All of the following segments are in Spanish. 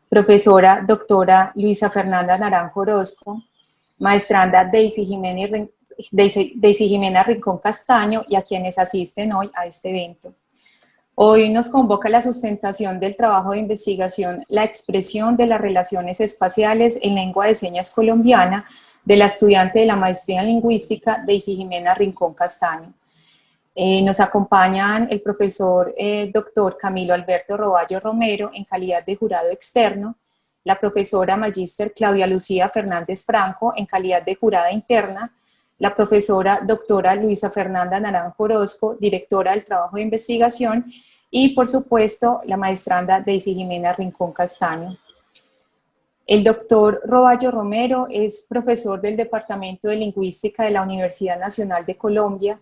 profesora doctora Luisa Fernanda Naranjo Orozco, maestranda Daisy Jimena Rincón Castaño y a quienes asisten hoy a este evento. Hoy nos convoca la sustentación del trabajo de investigación La expresión de las relaciones espaciales en lengua de señas colombiana de la estudiante de la maestría en lingüística Daisy Jimena Rincón Castaño. Nos acompañan el profesor doctor Camilo Alberto Roballo Romero en calidad de jurado externo, la profesora magíster Claudia Lucía Fernández Franco en calidad de jurada interna, la profesora doctora Luisa Fernanda Naranjo Orozco, directora del trabajo de investigación, y por supuesto la maestranda Daisy Jimena Rincón Castaño. El doctor Roballo Romero es profesor del Departamento de Lingüística de la Universidad Nacional de Colombia,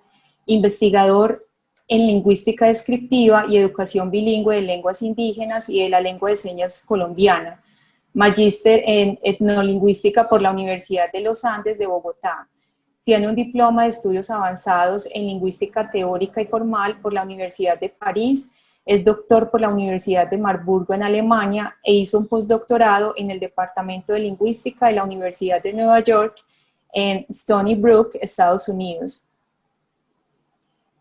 investigador en lingüística descriptiva y educación bilingüe de lenguas indígenas y de la lengua de señas colombiana, magíster en etnolingüística por la Universidad de los Andes de Bogotá. Tiene un diploma de estudios avanzados en lingüística teórica y formal por la Universidad de París, es doctor por la Universidad de Marburgo en Alemania e hizo un postdoctorado en el Departamento de Lingüística de la Universidad de Nueva York en Stony Brook, Estados Unidos.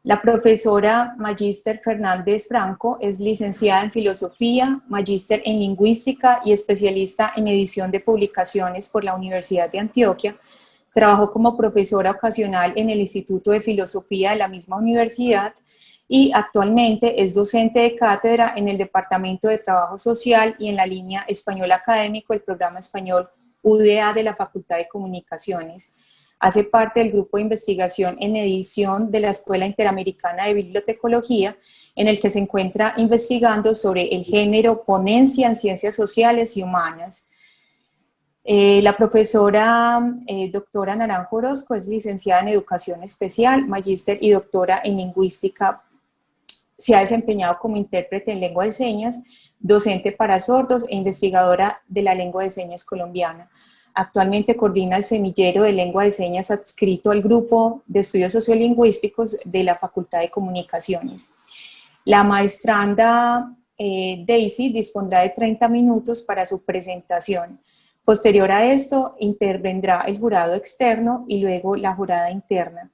La profesora magíster Fernández Franco es licenciada en Filosofía, magíster en Lingüística y especialista en edición de publicaciones por la Universidad de Antioquia. Trabajó como profesora ocasional en el Instituto de Filosofía de la misma universidad y actualmente es docente de cátedra en el Departamento de Trabajo Social y en la línea Español Académico del Programa Español UDA de la Facultad de Comunicaciones. Hace parte del grupo de investigación en edición de la Escuela Interamericana de Bibliotecología, en el que se encuentra investigando sobre el género, ponencia en ciencias sociales y humanas. La profesora doctora Naranjo Orozco es licenciada en Educación Especial, magíster y doctora en Lingüística. Se ha desempeñado como intérprete en lengua de señas, docente para sordos e investigadora de la lengua de señas colombiana. Actualmente coordina el semillero de lengua de señas adscrito al grupo de estudios sociolingüísticos de la Facultad de Comunicaciones. La maestranda Daisy dispondrá de 30 minutos para su presentación. Posterior a esto, intervendrá el jurado externo y luego la jurada interna.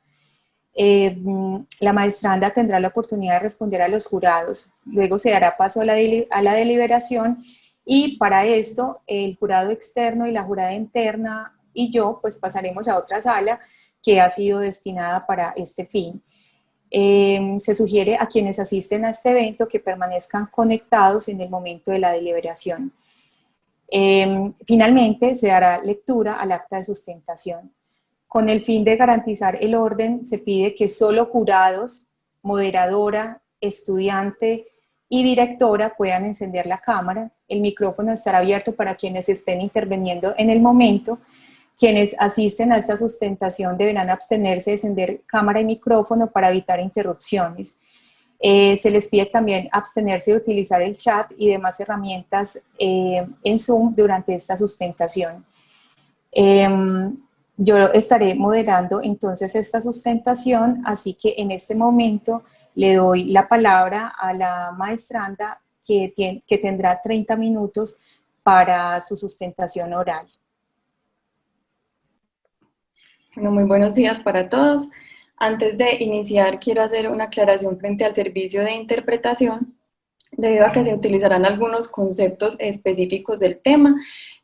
La maestranda tendrá la oportunidad de responder a los jurados. Luego se dará paso a la deliberación y para esto el jurado externo y la jurada interna y yo pues pasaremos a otra sala que ha sido destinada para este fin. Se sugiere a quienes asisten a este evento que permanezcan conectados en el momento de la deliberación. Finalmente, se dará lectura al acta de sustentación. Con el fin de garantizar el orden, se pide que solo jurados, moderadora, estudiante y directora puedan encender la cámara. El micrófono estará abierto para quienes estén interviniendo en el momento. Quienes asisten a esta sustentación deberán abstenerse de encender cámara y micrófono para evitar interrupciones. Se les pide también abstenerse de utilizar el chat y demás herramientas en Zoom durante esta sustentación. Yo estaré moderando entonces esta sustentación, así que en este momento le doy la palabra a la maestranda que tendrá 30 minutos para su sustentación oral. Bueno, muy buenos días para todos. Antes de iniciar, quiero hacer una aclaración frente al servicio de interpretación, debido a que se utilizarán algunos conceptos específicos del tema.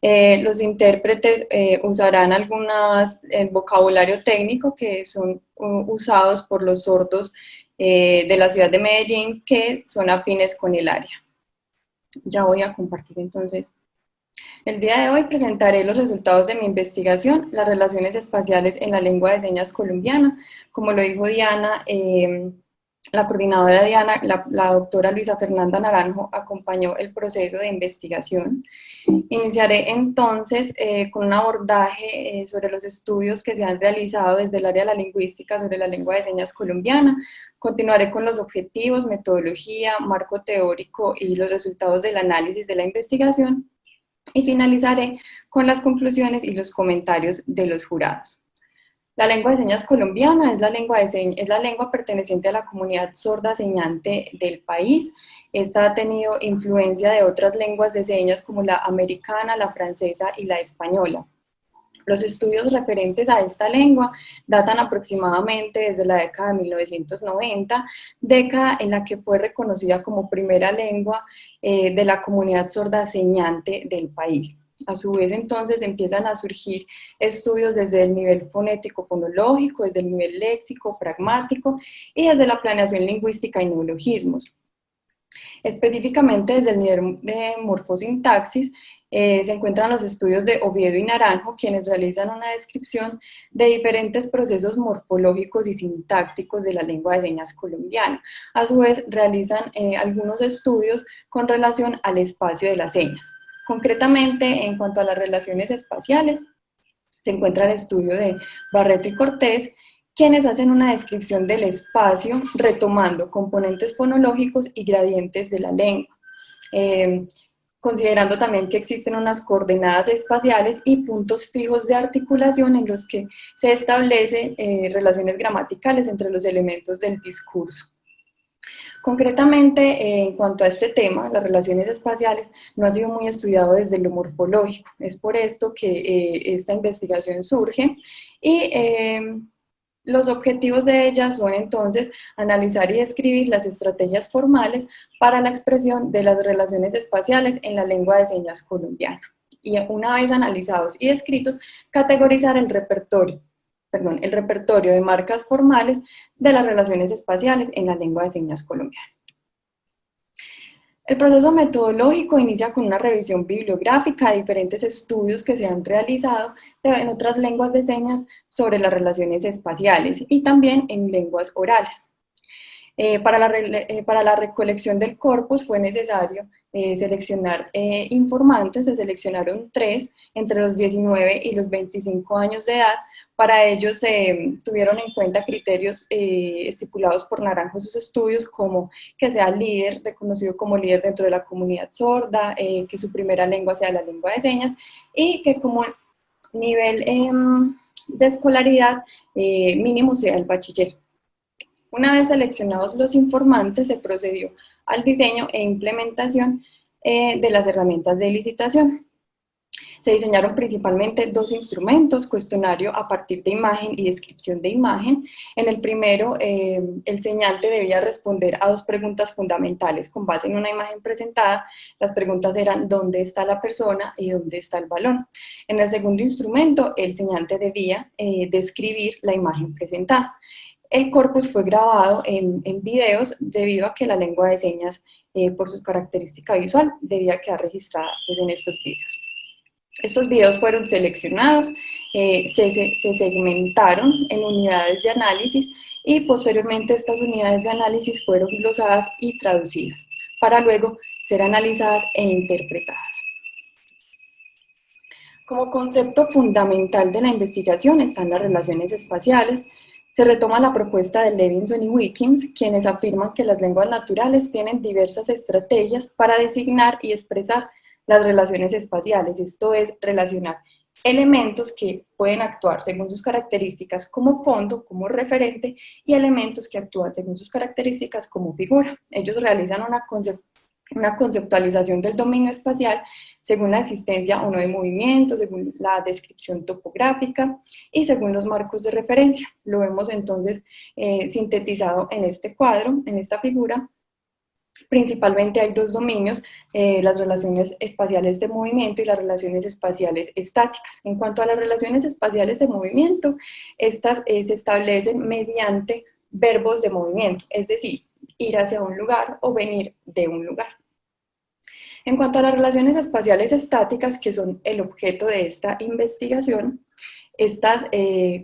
Los intérpretes usarán el vocabulario técnico que son usados por los sordos de la ciudad de Medellín, que son afines con el área. Ya voy a compartir entonces. El día de hoy presentaré los resultados de mi investigación, las relaciones espaciales en la lengua de señas colombiana. Como lo dijo Diana, la coordinadora Diana, la doctora Luisa Fernanda Naranjo, acompañó el proceso de investigación. Iniciaré entonces con un abordaje sobre los estudios que se han realizado desde el área de la lingüística sobre la lengua de señas colombiana. Continuaré con los objetivos, metodología, marco teórico y los resultados del análisis de la investigación. Y finalizaré con las conclusiones y los comentarios de los jurados. La lengua de señas colombiana es la lengua perteneciente a la comunidad sorda señante del país. Esta ha tenido influencia de otras lenguas de señas como la americana, la francesa y la española. Los estudios referentes a esta lengua datan aproximadamente desde la década de 1990, década en la que fue reconocida como primera lengua de la comunidad sorda señante del país. A su vez, entonces, empiezan a surgir estudios desde el nivel fonético-fonológico, desde el nivel léxico, pragmático y desde la planeación lingüística y neologismos. Específicamente desde el nivel de morfosintaxis, se encuentran los estudios de Oviedo y Naranjo, quienes realizan una descripción de diferentes procesos morfológicos y sintácticos de la lengua de señas colombiana. A su vez, realizan algunos estudios con relación al espacio de las señas. Concretamente, en cuanto a las relaciones espaciales, se encuentra el estudio de Barreto y Cortés, quienes hacen una descripción del espacio retomando componentes fonológicos y gradientes de la lengua, considerando también que existen unas coordenadas espaciales y puntos fijos de articulación en los que se establecen relaciones gramaticales entre los elementos del discurso. Concretamente, en cuanto a este tema, las relaciones espaciales, no ha sido muy estudiado desde lo morfológico. Es por esto que esta investigación surge y los objetivos de ella son entonces analizar y describir las estrategias formales para la expresión de las relaciones espaciales en la lengua de señas colombiana. Y una vez analizados y descritos, categorizar el repertorio de marcas formales de las relaciones espaciales en la lengua de señas colombiana. El proceso metodológico inicia con una revisión bibliográfica de diferentes estudios que se han realizado en otras lenguas de señas sobre las relaciones espaciales y también en lenguas orales. Para la recolección del corpus fue necesario seleccionar informantes, se seleccionaron 3 entre los 19 y los 25 años de edad. Para ello se tuvieron en cuenta criterios estipulados por Naranjo en sus estudios, como que sea líder, reconocido como líder dentro de la comunidad sorda, que su primera lengua sea la lengua de señas y que como nivel de escolaridad mínimo sea el bachiller. Una vez seleccionados los informantes, se procedió al diseño e implementación de las herramientas de licitación. Se diseñaron principalmente 2 instrumentos, cuestionario a partir de imagen y descripción de imagen. En el primero, el señalante debía responder a 2 preguntas fundamentales con base en una imagen presentada. Las preguntas eran ¿dónde está la persona y dónde está el balón? En el segundo instrumento, el señalante debía describir la imagen presentada. El corpus fue grabado en videos debido a que la lengua de señas, por su característica visual, debía quedar registrada en estos videos. Estos videos fueron seleccionados, se segmentaron en unidades de análisis y posteriormente estas unidades de análisis fueron glosadas y traducidas para luego ser analizadas e interpretadas. Como concepto fundamental de la investigación están las relaciones espaciales. Se retoma la propuesta de Levinson y Wilkins, quienes afirman que las lenguas naturales tienen diversas estrategias para designar y expresar las relaciones espaciales, esto es, relacionar elementos que pueden actuar según sus características como fondo, como referente, y elementos que actúan según sus características como figura. Ellos realizan una conceptualización del dominio espacial según la existencia o no de movimiento, según la descripción topográfica y según los marcos de referencia. Lo vemos entonces sintetizado en este cuadro, en esta figura. Principalmente hay 2 dominios, las relaciones espaciales de movimiento y las relaciones espaciales estáticas. En cuanto a las relaciones espaciales de movimiento, estas se establecen mediante verbos de movimiento, es decir, ir hacia un lugar o venir de un lugar. En cuanto a las relaciones espaciales estáticas, que son el objeto de esta investigación, estas,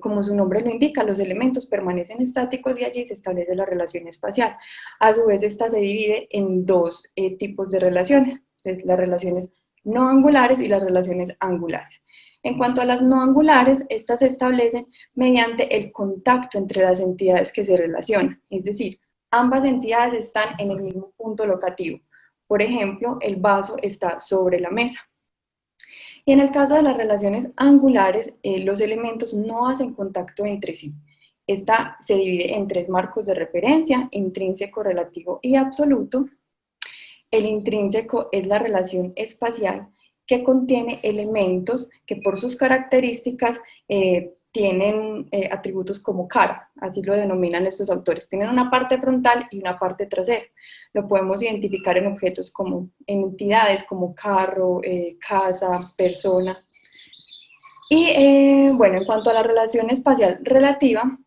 como su nombre lo indica, los elementos permanecen estáticos y allí se establece la relación espacial. A su vez, esta se divide en 2 tipos de relaciones, las relaciones no angulares y las relaciones angulares. En cuanto a las no angulares, estas se establecen mediante el contacto entre las entidades que se relacionan, es decir, ambas entidades están en el mismo punto locativo. Por ejemplo, el vaso está sobre la mesa. Y en el caso de las relaciones angulares, los elementos no hacen contacto entre sí. Esta se divide en tres marcos de referencia: intrínseco, relativo y absoluto. El intrínseco es la relación espacial que contiene elementos que por sus características tienen atributos como cara, así lo denominan estos autores. Tienen una parte frontal y una parte trasera. Lo podemos identificar en objetos como en entidades como carro, casa, persona. Y bueno, en cuanto a la relación espacial relativa,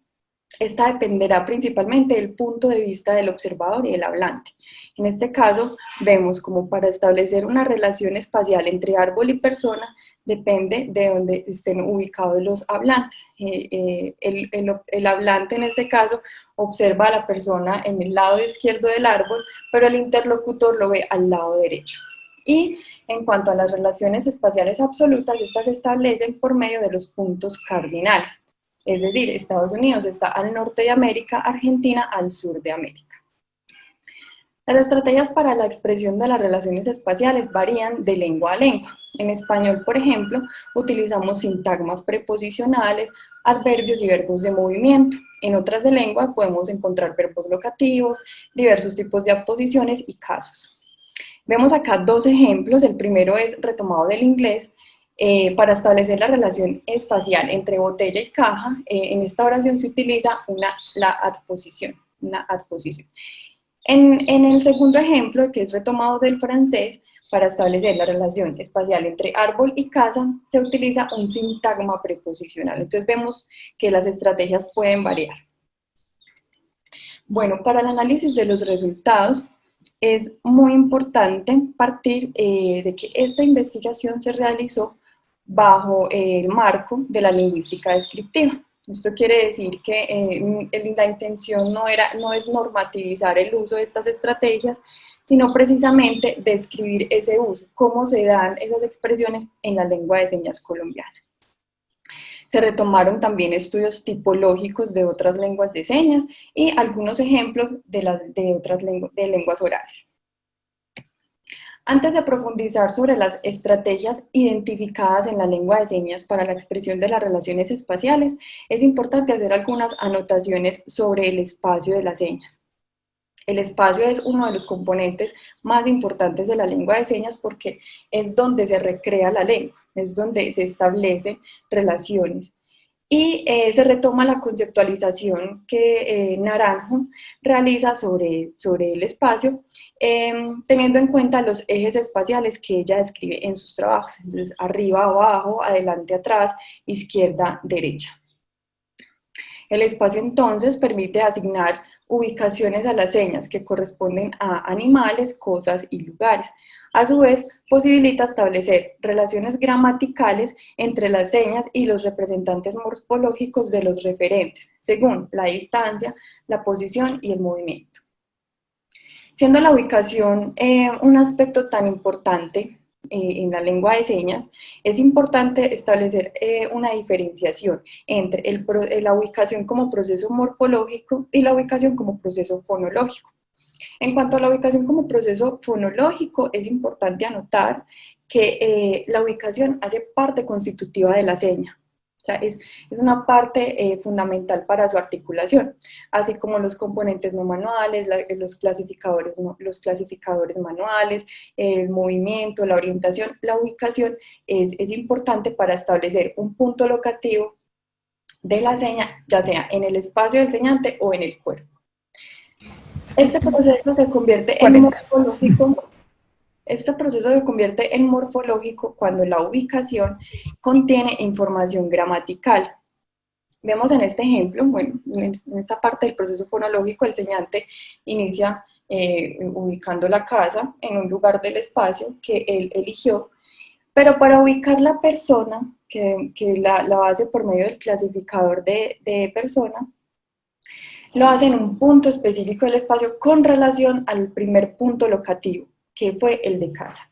esta dependerá principalmente del punto de vista del observador y el hablante. En este caso, vemos como para establecer una relación espacial entre árbol y persona, depende de dónde estén ubicados los hablantes. El hablante en este caso observa a la persona en el lado izquierdo del árbol, pero el interlocutor lo ve al lado derecho. Y en cuanto a las relaciones espaciales absolutas, estas se establecen por medio de los puntos cardinales. Es decir, Estados Unidos está al norte de América, Argentina al sur de América. Las estrategias para la expresión de las relaciones espaciales varían de lengua a lengua. En español, por ejemplo, utilizamos sintagmas preposicionales, adverbios y verbos de movimiento. En otras de lengua podemos encontrar verbos locativos, diversos tipos de aposiciones y casos. Vemos acá dos ejemplos. El primero es retomado del inglés. Para establecer la relación espacial entre botella y caja, en esta oración se utiliza la adposición, una adposición. En el segundo ejemplo, que es retomado del francés, para establecer la relación espacial entre árbol y casa, se utiliza un sintagma preposicional. Entonces vemos que las estrategias pueden variar. Bueno, para el análisis de los resultados, es muy importante partir de que esta investigación se realizó bajo el marco de la lingüística descriptiva. Esto quiere decir que la intención no es normativizar el uso de estas estrategias, sino precisamente describir ese uso, cómo se dan esas expresiones en la lengua de señas colombiana. Se retomaron también estudios tipológicos de otras lenguas de señas y algunos ejemplos de otras lenguas orales. Antes de profundizar sobre las estrategias identificadas en la lengua de señas para la expresión de las relaciones espaciales, es importante hacer algunas anotaciones sobre el espacio de las señas. El espacio es uno de los componentes más importantes de la lengua de señas porque es donde se recrea la lengua, es donde se establecen relaciones. Y se retoma la conceptualización que Naranjo realiza sobre el espacio, teniendo en cuenta los ejes espaciales que ella describe en sus trabajos. Entonces, arriba, abajo, adelante, atrás, izquierda, derecha. El espacio entonces permite asignar ubicaciones a las señas que corresponden a animales, cosas y lugares. A su vez, posibilita establecer relaciones gramaticales entre las señas y los representantes morfológicos de los referentes, según la distancia, la posición y el movimiento. Siendo la ubicación un aspecto tan importante en la lengua de señas, es importante establecer una diferenciación entre la ubicación como proceso morfológico y la ubicación como proceso fonológico. En cuanto a la ubicación como proceso fonológico, es importante anotar que la ubicación hace parte constitutiva de la seña. O sea, es una parte fundamental para su articulación, así como los componentes no manuales, los clasificadores manuales, el movimiento, la orientación. La ubicación es importante para establecer un punto locativo de la seña, ya sea en el espacio del señante o en el cuerpo. Este proceso se convierte en morfológico. Este proceso se convierte en morfológico cuando la ubicación contiene información gramatical. Vemos en este ejemplo, bueno, en esta parte del proceso fonológico, el señante inicia ubicando la casa en un lugar del espacio que él eligió, pero para ubicar la persona, que la hace por medio del clasificador de persona, lo hace en un punto específico del espacio con relación al primer punto locativo, que fue el de casa.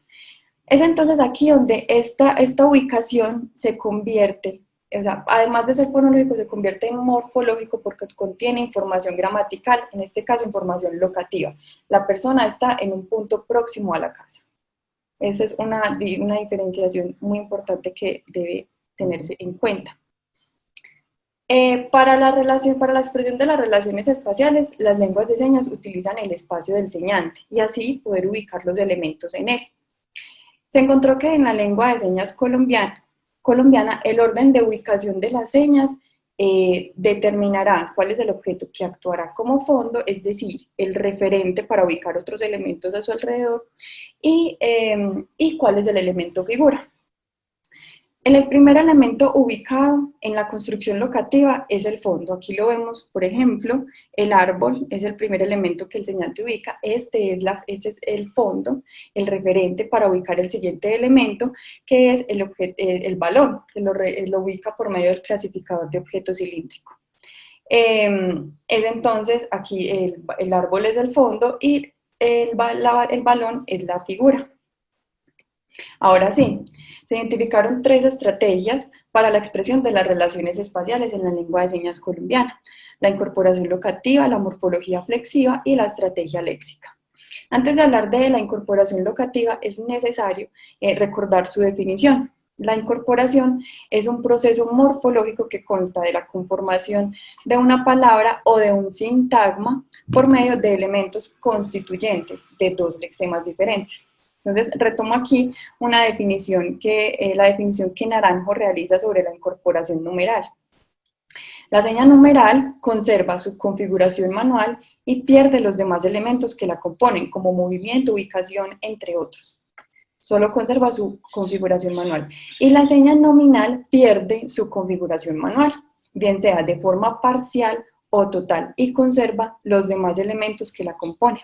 Es entonces aquí donde esta ubicación se convierte, o sea, además de ser fonológico, se convierte en morfológico porque contiene información gramatical, en este caso información locativa. La persona está en un punto próximo a la casa. Esa es una diferenciación muy importante que debe tenerse en cuenta. Para la expresión de las relaciones espaciales, las lenguas de señas utilizan el espacio del señante y así poder ubicar los elementos en él. Se encontró que en la lengua de señas colombiana el orden de ubicación de las señas determinará cuál es el objeto que actuará como fondo, es decir, el referente para ubicar otros elementos a su alrededor, y cuál es el elemento figura. El primer elemento ubicado en la construcción locativa es el fondo. Aquí lo vemos, por ejemplo, el árbol es el primer elemento que el señante ubica. Este es el fondo, el referente para ubicar el siguiente elemento, que es el balón, que lo ubica por medio del clasificador de objeto cilíndrico. Es entonces, aquí el árbol es el fondo y el balón es la figura. Ahora sí, se identificaron 3 estrategias para la expresión de las relaciones espaciales en la lengua de señas colombiana: la incorporación locativa, la morfología flexiva y la estrategia léxica. Antes de hablar de la incorporación locativa, es necesario recordar su definición. La incorporación es un proceso morfológico que consta de la conformación de una palabra o de un sintagma por medio de elementos constituyentes de 2 lexemas diferentes. Entonces, retomo aquí la definición que Naranjo realiza sobre la incorporación numeral. La seña numeral conserva su configuración manual y pierde los demás elementos que la componen, como movimiento, ubicación, entre otros. Solo conserva su configuración manual. Y la seña nominal pierde su configuración manual, bien sea de forma parcial o total, y conserva los demás elementos que la componen.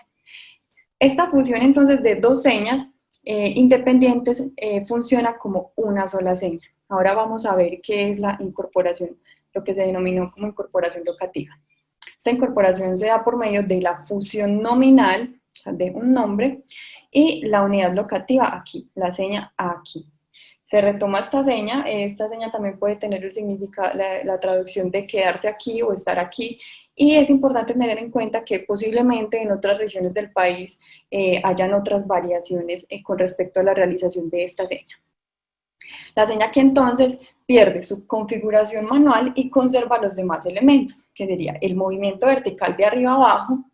Esta fusión entonces de 2 señas independientes funciona como una sola seña. Ahora vamos a ver qué es la incorporación, lo que se denominó como incorporación locativa. Esta incorporación se da por medio de la fusión nominal, o sea, de un nombre, y la unidad locativa aquí, la seña aquí. Se retoma esta seña también puede tener el significado, la traducción de quedarse aquí o estar aquí, y es importante tener en cuenta que posiblemente en otras regiones del país hayan otras variaciones con respecto a la realización de esta seña. La seña que entonces pierde su configuración manual y conserva los demás elementos, que sería el movimiento vertical de arriba a abajo,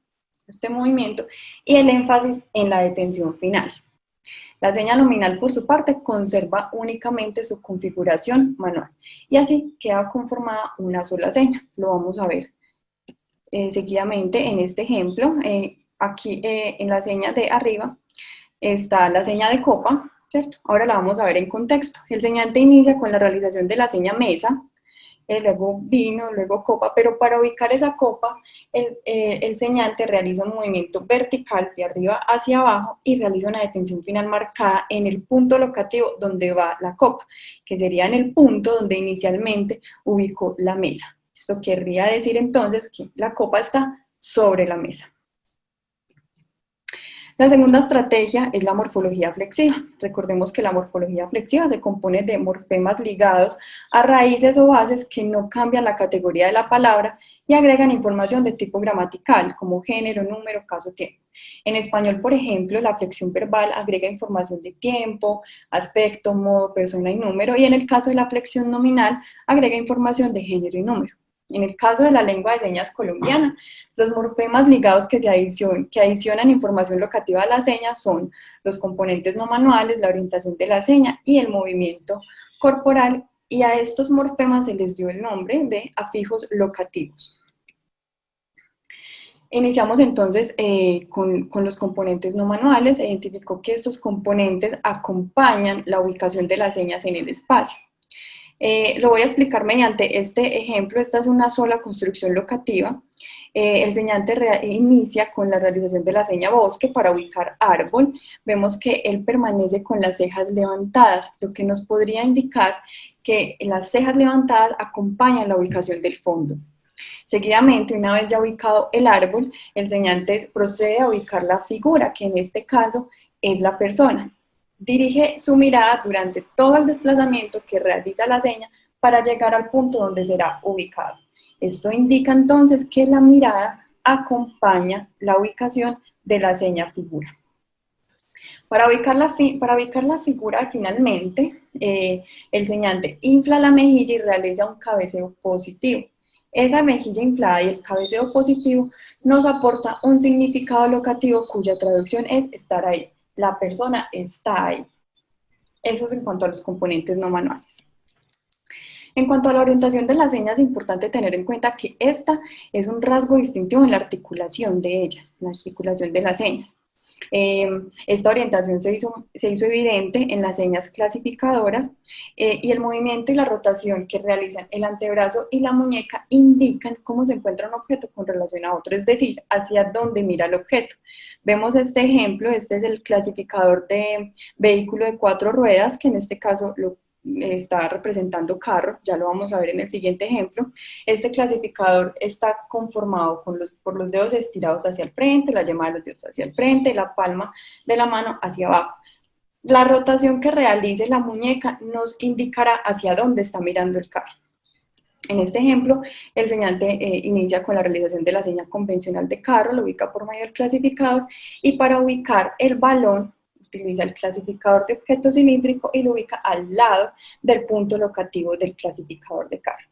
este movimiento, y el énfasis en la detención final. La seña nominal, por su parte, conserva únicamente su configuración manual, y así queda conformada una sola seña. Lo vamos a ver seguidamente en este ejemplo. Aquí en la seña de arriba está la seña de copa, ¿cierto? Ahora la vamos a ver en contexto. El señante inicia con la realización de la seña mesa, luego vino, luego copa, pero para ubicar esa copa, el señante realiza un movimiento vertical de arriba hacia abajo y realiza una detención final marcada en el punto locativo donde va la copa, que sería en el punto donde inicialmente ubicó la mesa. Esto querría decir entonces que la copa está sobre la mesa. La segunda estrategia es la morfología flexiva. Recordemos que la morfología flexiva se compone de morfemas ligados a raíces o bases que no cambian la categoría de la palabra y agregan información de tipo gramatical, como género, número, caso, tiempo. En español, por ejemplo, la flexión verbal agrega información de tiempo, aspecto, modo, persona y número, y en el caso de la flexión nominal, agrega información de género y número. En el caso de la lengua de señas colombiana, los morfemas ligados que adicionan información locativa a la seña son los componentes no manuales, la orientación de la seña y el movimiento corporal, y a estos morfemas se les dio el nombre de afijos locativos. Iniciamos entonces con los componentes no manuales. Se identificó que estos componentes acompañan la ubicación de las señas en el espacio. Lo voy a explicar mediante este ejemplo. Esta es una sola construcción locativa. El señante inicia con la realización de la seña bosque para ubicar árbol. Vemos que él permanece con las cejas levantadas, lo que nos podría indicar que las cejas levantadas acompañan la ubicación del fondo. Seguidamente, una vez ya ubicado el árbol, el señante procede a ubicar la figura, que en este caso es la persona. Dirige su mirada durante todo el desplazamiento que realiza la seña para llegar al punto donde será ubicado. Esto indica entonces que la mirada acompaña la ubicación de la seña figura. Para ubicar la figura finalmente, el señalante infla la mejilla y realiza un cabeceo positivo. Esa mejilla inflada y el cabeceo positivo nos aporta un significado locativo cuya traducción es estar ahí. La persona está ahí. Eso es en cuanto a los componentes no manuales. En cuanto a la orientación de las señas, es importante tener en cuenta que esta es un rasgo distintivo en la articulación de ellas, la articulación de las señas. Esta orientación se hizo evidente en las señas clasificadoras y el movimiento y la rotación que realizan el antebrazo y la muñeca indican cómo se encuentra un objeto con relación a otro, es decir, hacia dónde mira el objeto. Vemos este ejemplo, este es el clasificador de vehículo de 4 ruedas, que en este caso lo está representando carro, ya lo vamos a ver en el siguiente ejemplo. Este clasificador está conformado por los dedos estirados hacia el frente, la yema de los dedos hacia el frente, la palma de la mano hacia abajo. La rotación que realice la muñeca nos indicará hacia dónde está mirando el carro. En este ejemplo, el señalante inicia con la realización de la seña convencional de carro, lo ubica por medio del clasificador, y para ubicar el balón, utiliza el clasificador de objeto cilíndrico y lo ubica al lado del punto locativo del clasificador de carro.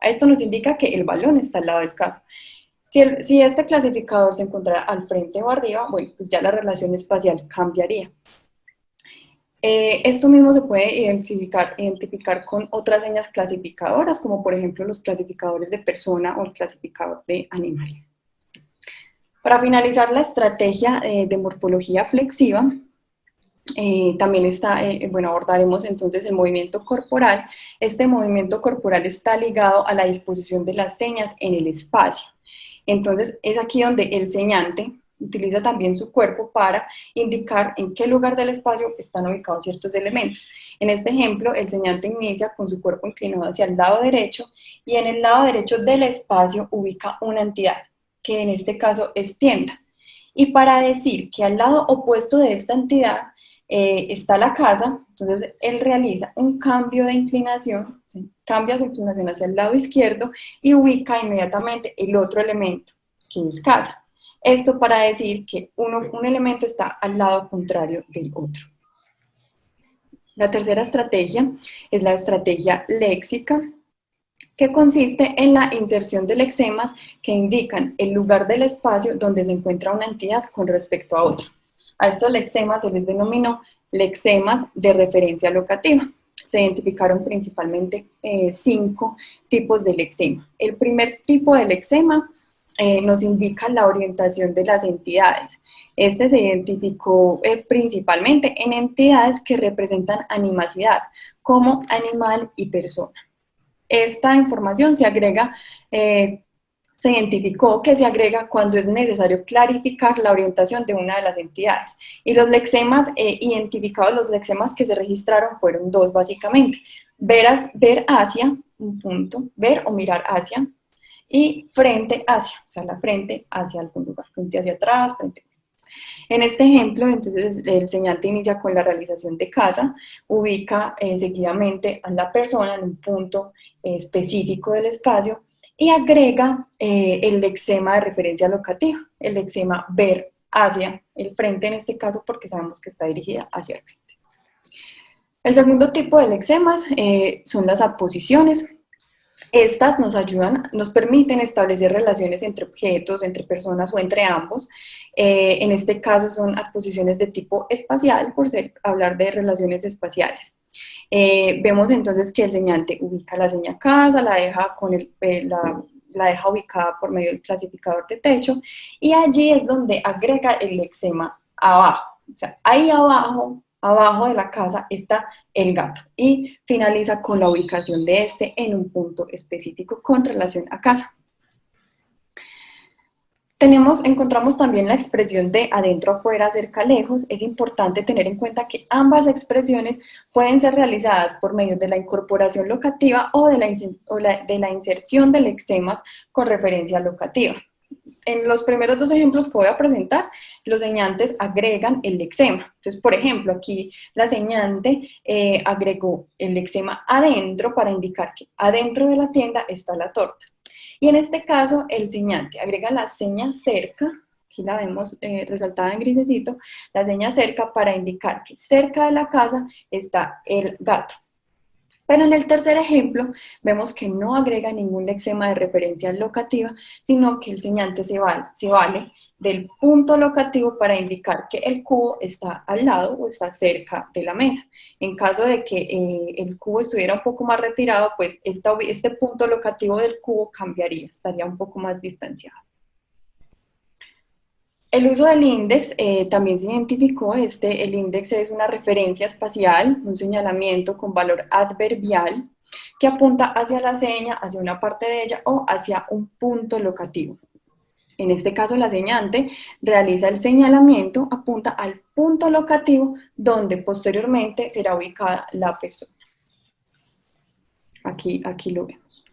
Esto nos indica que el balón está al lado del carro. Si este clasificador se encontrara al frente o arriba, bueno, pues ya la relación espacial cambiaría. Esto mismo se puede identificar con otras señas clasificadoras, como por ejemplo los clasificadores de persona o el clasificador de animal. Para finalizar la estrategia de morfología flexiva, también abordaremos entonces el movimiento corporal. Este movimiento corporal está ligado a la disposición de las señas en el espacio. Entonces es aquí donde el señante utiliza también su cuerpo para indicar en qué lugar del espacio están ubicados ciertos elementos. En este ejemplo, el señante inicia con su cuerpo inclinado hacia el lado derecho y en el lado derecho del espacio ubica una entidad, que en este caso es tienda. Y para decir que al lado opuesto de esta entidad está la casa, entonces él realiza un cambio de inclinación, ¿sí? Cambia su inclinación hacia el lado izquierdo y ubica inmediatamente el otro elemento, que es casa. Esto para decir que un elemento está al lado contrario del otro. La tercera estrategia es la estrategia léxica, que consiste en la inserción de lexemas que indican el lugar del espacio donde se encuentra una entidad con respecto a otra. A estos lexemas se les denominó lexemas de referencia locativa. Se identificaron principalmente 5 tipos de lexema. El primer tipo de lexema nos indica la orientación de las entidades. Este se identificó principalmente en entidades que representan animacidad, como animal y persona. Esta información se identificó que se agrega cuando es necesario clarificar la orientación de una de las entidades. Y los lexemas identificados, los lexemas que se registraron fueron 2 básicamente. Ver hacia, un punto, ver o mirar hacia, y frente hacia, o sea, la frente hacia algún lugar, frente hacia atrás, frente. En este ejemplo, entonces, el señalante inicia con la realización de casa, ubica seguidamente a la persona en un punto específico del espacio y agrega el lexema de referencia locativa, el lexema ver hacia el frente en este caso porque sabemos que está dirigida hacia el frente. El segundo tipo de lexemas son las adposiciones. Estas nos permiten establecer relaciones entre objetos, entre personas o entre ambos. En este caso son adposiciones de tipo espacial, por hablar de relaciones espaciales. Vemos entonces que el señalante ubica la seña casa, la deja ubicada por medio del clasificador de techo, y allí es donde agrega el lexema abajo. O sea, ahí abajo de la casa está el gato, y finaliza con la ubicación de este en un punto específico con relación a casa. Encontramos también la expresión de adentro, afuera, cerca, lejos. Es importante tener en cuenta que ambas expresiones pueden ser realizadas por medio de la incorporación locativa o de la inserción de lexemas con referencia locativa. En los primeros 2 ejemplos que voy a presentar, los señantes agregan el lexema. Entonces, por ejemplo, aquí la señante agregó el lexema adentro para indicar que adentro de la tienda está la torta. Y en este caso, el señante agrega la seña cerca, aquí la vemos resaltada en grisecito, la seña cerca para indicar que cerca de la casa está el gato. Pero en el tercer ejemplo vemos que no agrega ningún lexema de referencia locativa, sino que el señante se vale del punto locativo para indicar que el cubo está al lado o está cerca de la mesa. En caso de que el cubo estuviera un poco más retirado, pues este punto locativo del cubo cambiaría, estaría un poco más distanciado. El uso del índice también se identificó, el índice es una referencia espacial, un señalamiento con valor adverbial que apunta hacia la seña, hacia una parte de ella o hacia un punto locativo. En este caso, la señante realiza el señalamiento, apunta al punto locativo donde posteriormente será ubicada la persona. Aquí lo vemos.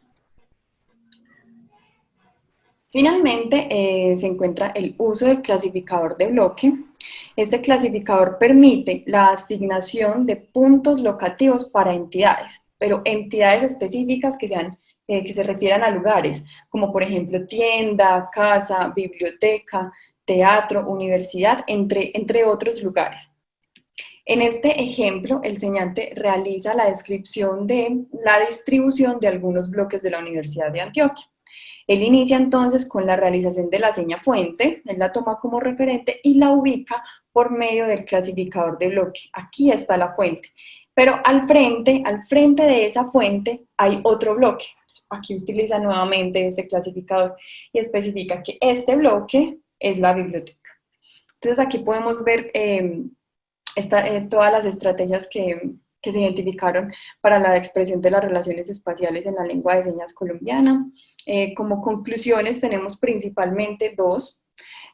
Finalmente, se encuentra el uso del clasificador de bloque. Este clasificador permite la asignación de puntos locativos para entidades, pero entidades específicas que se refieran a lugares, como por ejemplo tienda, casa, biblioteca, teatro, universidad, entre otros lugares. En este ejemplo, el señante realiza la descripción de la distribución de algunos bloques de la Universidad de Antioquia. Él inicia entonces con la realización de la seña fuente, él la toma como referente y la ubica por medio del clasificador de bloque. Aquí está la fuente, pero al frente de esa fuente hay otro bloque. Aquí utiliza nuevamente este clasificador y especifica que este bloque es la biblioteca. Entonces aquí podemos ver todas las estrategias que se identificaron para la expresión de las relaciones espaciales en la lengua de señas colombiana. Como conclusiones tenemos principalmente dos.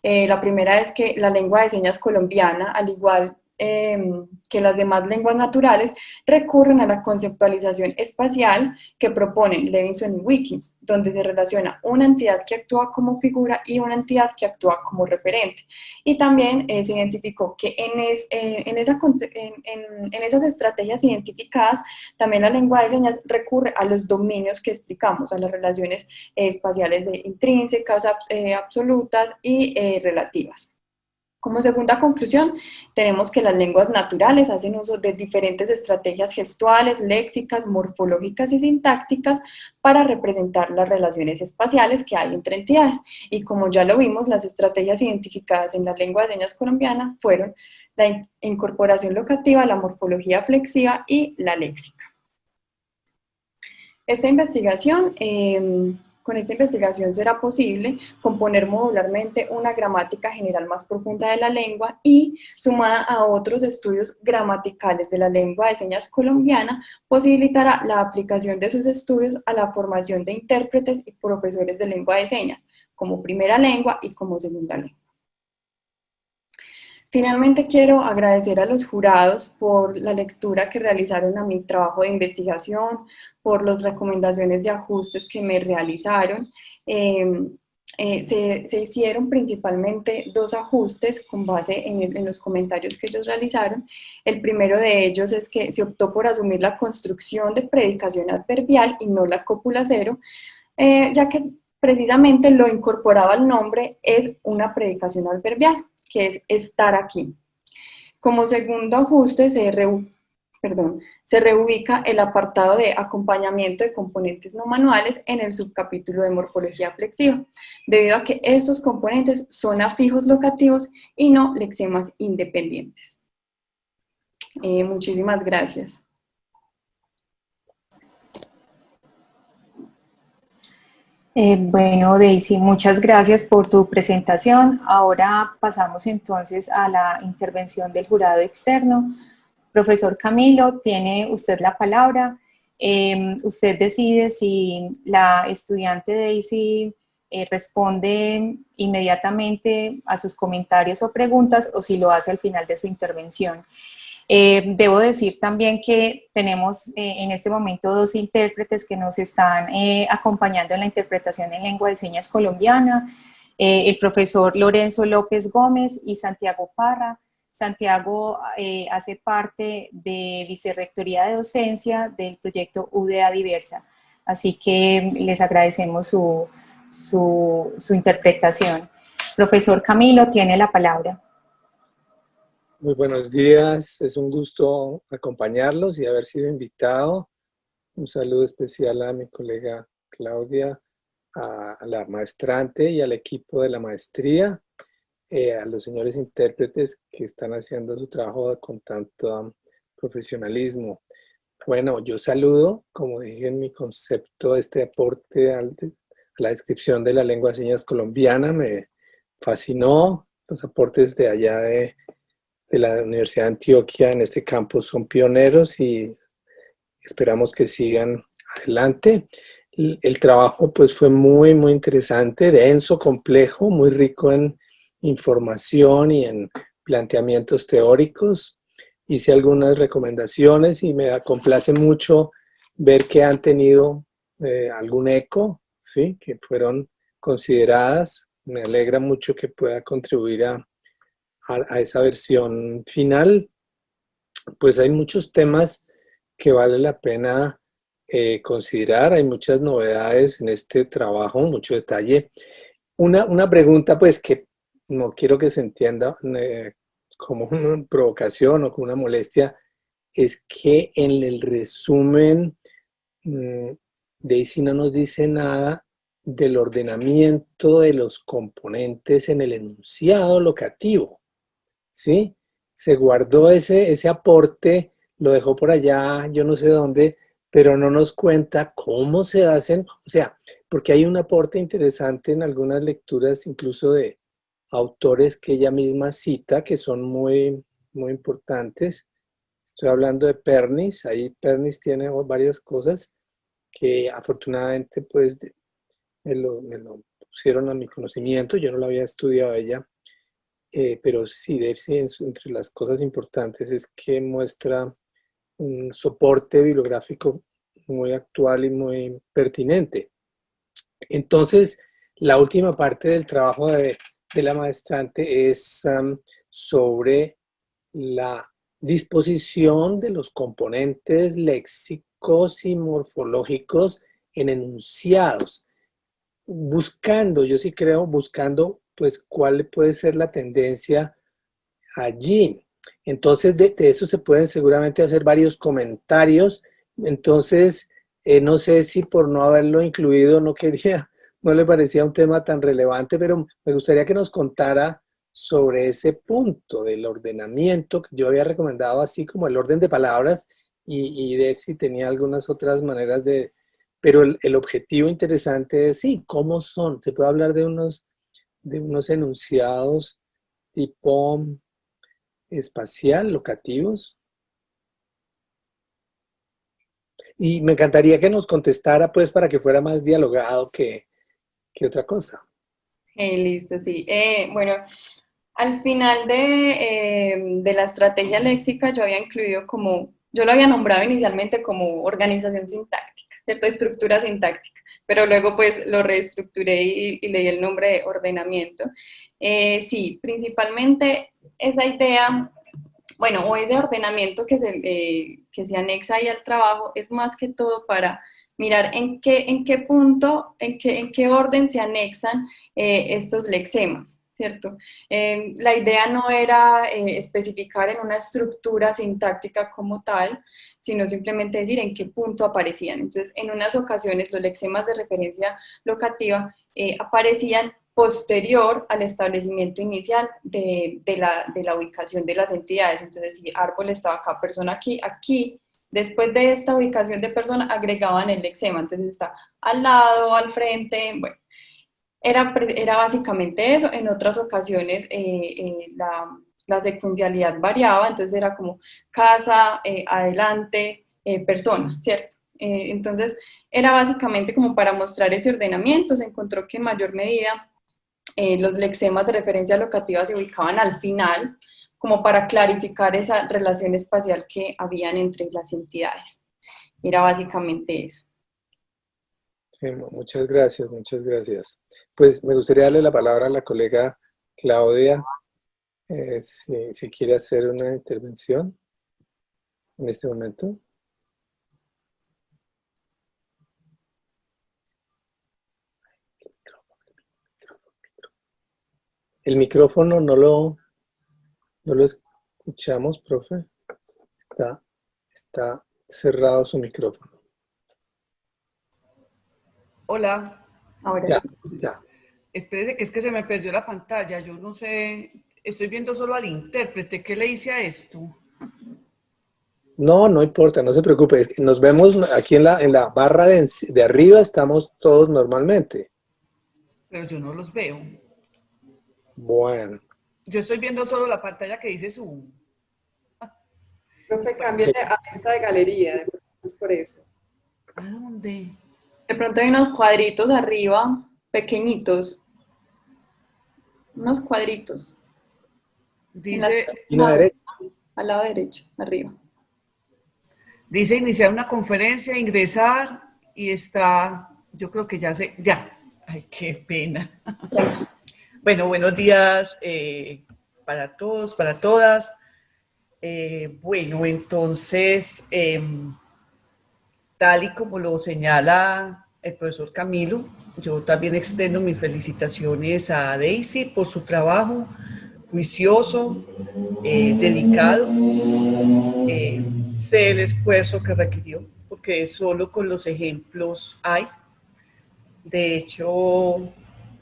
La primera es que la lengua de señas colombiana, al igual que las demás lenguas naturales, recurren a la conceptualización espacial que proponen Levinson y Wilkins, donde se relaciona una entidad que actúa como figura y una entidad que actúa como referente. Y también se identificó que en esas estrategias identificadas, también la lengua de señas recurre a los dominios que explicamos, a las relaciones espaciales de intrínsecas, absolutas y relativas. Como segunda conclusión, tenemos que las lenguas naturales hacen uso de diferentes estrategias gestuales, léxicas, morfológicas y sintácticas para representar las relaciones espaciales que hay entre entidades. Y como ya lo vimos, las estrategias identificadas en la lengua de señas colombiana fueron la incorporación locativa, la morfología flexiva y la léxica. Con esta investigación será posible componer modularmente una gramática general más profunda de la lengua y, sumada a otros estudios gramaticales de la lengua de señas colombiana, posibilitará la aplicación de sus estudios a la formación de intérpretes y profesores de lengua de señas, como primera lengua y como segunda lengua. Finalmente quiero agradecer a los jurados por la lectura que realizaron a mi trabajo de investigación, por las recomendaciones de ajustes que me realizaron. Se hicieron principalmente dos ajustes con base en los comentarios que ellos realizaron. El primero de ellos es que se optó por asumir la construcción de predicación adverbial y no la cópula cero, ya que precisamente lo incorporaba al nombre es una predicación adverbial, que es estar aquí. Como segundo ajuste se reubica el apartado de acompañamiento de componentes no manuales en el subcapítulo de morfología flexiva, debido a que estos componentes son afijos locativos y no lexemas independientes. Muchísimas gracias. Bueno, Daisy, muchas gracias por tu presentación. Ahora pasamos entonces a la intervención del jurado externo. Profesor Camilo, tiene usted la palabra. Usted decide si la estudiante Daisy responde inmediatamente a sus comentarios o preguntas o si lo hace al final de su intervención. Debo decir también que tenemos en este momento dos intérpretes que nos están acompañando en la interpretación en lengua de señas colombiana, el profesor Lorenzo López Gómez y Santiago Parra. Santiago hace parte de Vicerrectoría de Docencia del proyecto UDA Diversa, así que les agradecemos su interpretación. Profesor Camilo, tiene la palabra. Muy buenos días, es un gusto acompañarlos y haber sido invitado. Un saludo especial a mi colega Claudia, a la maestrante y al equipo de la maestría, a los señores intérpretes que están haciendo su trabajo con tanto profesionalismo. Bueno, yo saludo, como dije en mi concepto, este aporte a la descripción de la lengua de señas colombiana. Me fascinó los aportes de allá de la Universidad de Antioquia en este campo son pioneros y esperamos que sigan adelante. El trabajo pues fue muy interesante, denso, complejo, muy rico en información y en planteamientos teóricos. Hice algunas recomendaciones y me complace mucho ver que han tenido algún eco, ¿sí? Que fueron consideradas. Me alegra mucho que pueda contribuir a esa versión final. Pues hay muchos temas que vale la pena considerar, hay muchas novedades en este trabajo, mucho detalle. Una pregunta pues que no quiero que se entienda como una provocación o como una molestia, es que en el resumen Daisy no nos dice nada del ordenamiento de los componentes en el enunciado locativo. ¿Sí? Se guardó ese aporte, lo dejó por allá, yo no sé dónde, pero no nos cuenta cómo se hacen, o sea, porque hay un aporte interesante en algunas lecturas, incluso de autores que ella misma cita, que son muy importantes. Estoy hablando de Pernis, ahí Pernis tiene varias cosas que afortunadamente pues me lo pusieron a mi conocimiento, yo no lo había estudiado ella. Pero sí, Delcy, entre las cosas importantes es que muestra un soporte bibliográfico muy actual y muy pertinente. Entonces, la última parte del trabajo de la maestrante es sobre la disposición de los componentes léxicos y morfológicos en enunciados, buscando, yo sí creo, buscando pues cuál puede ser la tendencia allí. Entonces, de eso se pueden seguramente hacer varios comentarios. Entonces, no sé si por no haberlo incluido no quería, no le parecía un tema tan relevante, pero me gustaría que nos contara sobre ese punto del ordenamiento que yo había recomendado, así como el orden de palabras y de si tenía algunas otras maneras de... Pero el objetivo interesante es, sí, ¿cómo son? Se puede hablar de unos enunciados tipo espacial, locativos. Y me encantaría que nos contestara, pues, para que fuera más dialogado que otra cosa. Listo, sí. Bueno, al final de la estrategia léxica yo había incluido como, yo lo había nombrado inicialmente como organización sintáctica, ¿cierto? Estructura sintáctica, pero luego pues lo reestructuré y le di el nombre de ordenamiento. Sí, principalmente esa idea, bueno, o ese ordenamiento que se anexa ahí al trabajo es más que todo para mirar en qué punto, en qué orden se anexan estos lexemas, ¿cierto? La idea no era especificar en una estructura sintáctica como tal, sino simplemente decir en qué punto aparecían. Entonces, en unas ocasiones los lexemas de referencia locativa aparecían posterior al establecimiento inicial de la ubicación de las entidades. Entonces, si árbol estaba acá, persona aquí, aquí, después de esta ubicación de persona agregaban el lexema, entonces está al lado, al frente, bueno, era básicamente eso. En otras ocasiones la secuencialidad variaba, entonces era como casa, adelante, persona, ¿cierto? Entonces era básicamente como para mostrar ese ordenamiento. Se encontró que en mayor medida los lexemas de referencia locativa se ubicaban al final, como para clarificar esa relación espacial que habían entre las entidades. Era básicamente eso. Sí, muchas gracias, muchas gracias. Pues me gustaría darle la palabra a la colega Claudia, si quiere hacer una intervención en este momento. El micrófono no lo escuchamos, profe. Está cerrado su micrófono. Hola. Ahora Ya, sí. ya. Espérese que es que se me perdió la pantalla. Yo no sé, estoy viendo solo al intérprete. ¿Qué le hice a esto? No importa, no se preocupe. Nos vemos aquí en la barra de arriba, estamos todos normalmente. Pero yo no los veo. Bueno. Yo estoy viendo solo la pantalla que dice Zoom. Profe, cámbiale a esta de galería, de pronto es por eso. ¿A dónde? De pronto hay unos cuadritos arriba, pequeñitos. Unos cuadritos. Dice, ¿Y la derecha? Al lado derecho, arriba. dice iniciar una conferencia, ingresar y está, yo creo que ya sé, ya. Ay, qué pena. Bueno, buenos días para todos, para todas. Bueno, entonces, tal y como lo señala el profesor Camilo, yo también extiendo mis felicitaciones a Daisy por su trabajo juicioso, dedicado. Sé el esfuerzo que requirió, porque solo con los ejemplos hay. De hecho,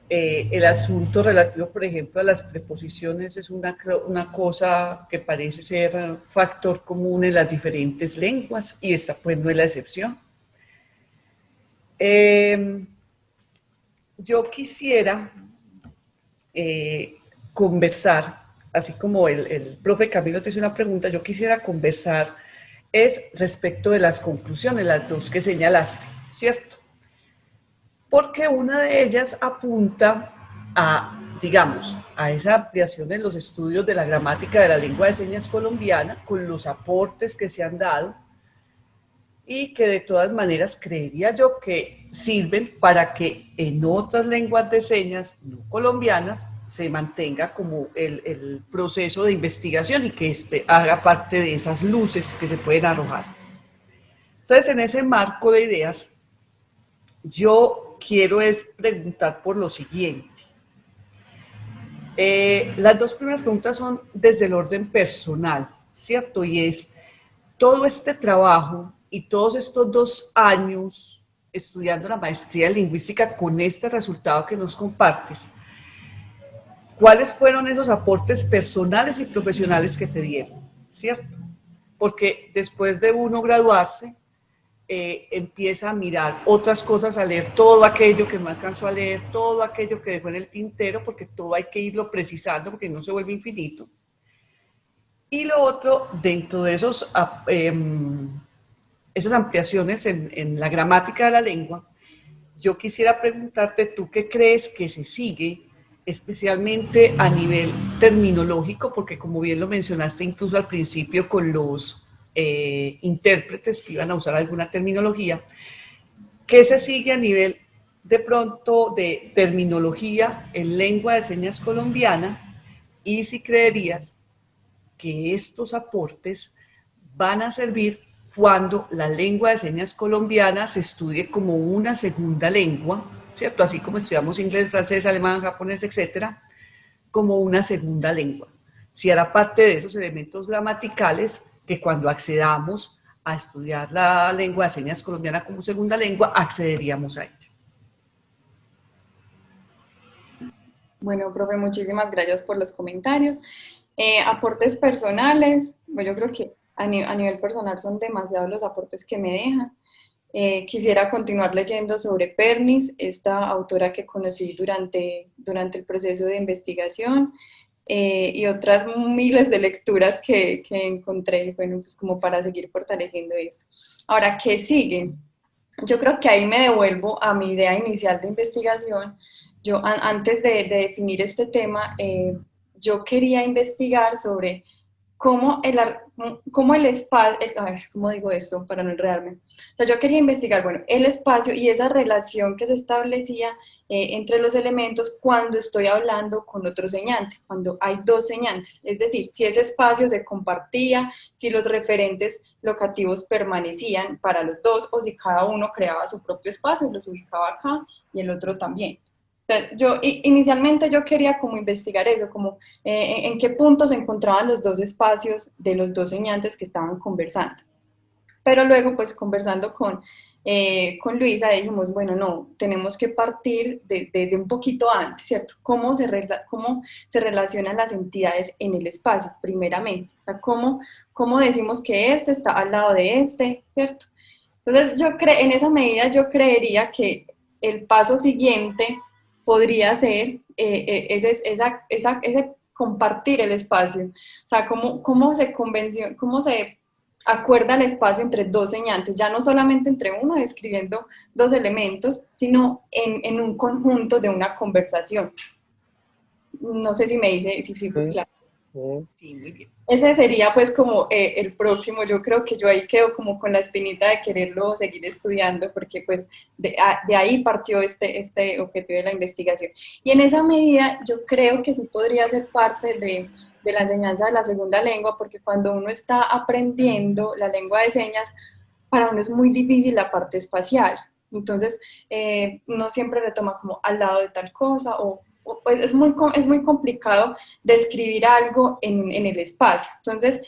el asunto relativo, por ejemplo, a las preposiciones es una cosa que parece ser factor común en las diferentes lenguas y esta pues no es la excepción. Yo quisiera conversar, así como el profe Camilo te hizo una pregunta, yo quisiera conversar es respecto de las conclusiones, las dos que señalaste, ¿cierto? Porque una de ellas apunta a, digamos, a esa ampliación en los estudios de la gramática de la lengua de señas colombiana, con los aportes que se han dado, y que de todas maneras creería yo que sirven para que en otras lenguas de señas no colombianas se mantenga como el proceso de investigación y que haga parte de esas luces que se pueden arrojar. Entonces, en ese marco de ideas, yo quiero preguntar por lo siguiente. Las dos primeras preguntas son desde el orden personal, ¿cierto? Y es todo este trabajo y todos estos 2 años estudiando la maestría en lingüística con este resultado que nos compartes, ¿cuáles fueron esos aportes personales y profesionales que te dieron? ¿Cierto? Porque después de uno graduarse, empieza a mirar otras cosas, a leer todo aquello que no alcanzó a leer, todo aquello que dejó en el tintero, porque todo hay que irlo precisando porque no se vuelve infinito. Y lo otro, dentro de esas ampliaciones en la gramática de la lengua, yo quisiera preguntarte, ¿tú qué crees que se sigue, especialmente a nivel terminológico? Porque como bien lo mencionaste incluso al principio con los intérpretes que iban a usar alguna terminología, ¿qué se sigue a nivel de pronto de terminología en lengua de señas colombiana? Y si creerías que estos aportes van a servir cuando la lengua de señas colombiana se estudie como una segunda lengua, ¿cierto? Así como estudiamos inglés, francés, alemán, japonés, etcétera, como una segunda lengua. Si hará parte de esos elementos gramaticales que cuando accedamos a estudiar la lengua de señas colombiana como segunda lengua, accederíamos a ella. Bueno, profe, muchísimas gracias por los comentarios. Aportes personales, bueno, yo creo que a nivel personal son demasiados los aportes que me dejan. Quisiera continuar leyendo sobre Pernis, esta autora que conocí durante el proceso de investigación, y otras miles de lecturas que encontré, bueno, pues como para seguir fortaleciendo esto. Ahora, ¿qué sigue? Yo creo que ahí me devuelvo a mi idea inicial de investigación. Yo, antes de definir este tema, yo quería investigar sobre cómo el espacio, a ver, ¿cómo digo esto para no enredarme? O sea, yo quería investigar, bueno, el espacio y esa relación que se establecía entre los elementos cuando estoy hablando con otro señante, cuando hay dos señantes. Es decir, si ese espacio se compartía, si los referentes locativos permanecían para los dos o si cada uno creaba su propio espacio y los ubicaba acá y el otro también. Entonces, inicialmente yo quería como investigar eso, como en qué punto se encontraban los dos espacios de los dos señantes que estaban conversando. Pero luego, pues conversando con Luisa, dijimos, bueno, no, tenemos que partir de un poquito antes, ¿cierto? ¿Cómo se relacionan las entidades en el espacio, primeramente? O sea, ¿cómo decimos que este está al lado de este, ¿cierto? Entonces, en esa medida yo creería que el paso siguiente podría ser ese compartir el espacio. O sea, cómo se acuerda el espacio entre dos señantes, ya no solamente entre uno describiendo dos elementos, sino en un conjunto de una conversación. No sé si me dice, si fue claro. Sí, muy bien. Ese sería pues como el próximo, yo creo que yo ahí quedo como con la espinita de quererlo seguir estudiando, porque pues de ahí partió este objetivo de la investigación. Y en esa medida yo creo que sí podría ser parte de la enseñanza de la segunda lengua, porque cuando uno está aprendiendo la lengua de señas, para uno es muy difícil la parte espacial. Entonces, no siempre retoma como al lado de tal cosa pues es muy complicado describir algo en el espacio. Entonces,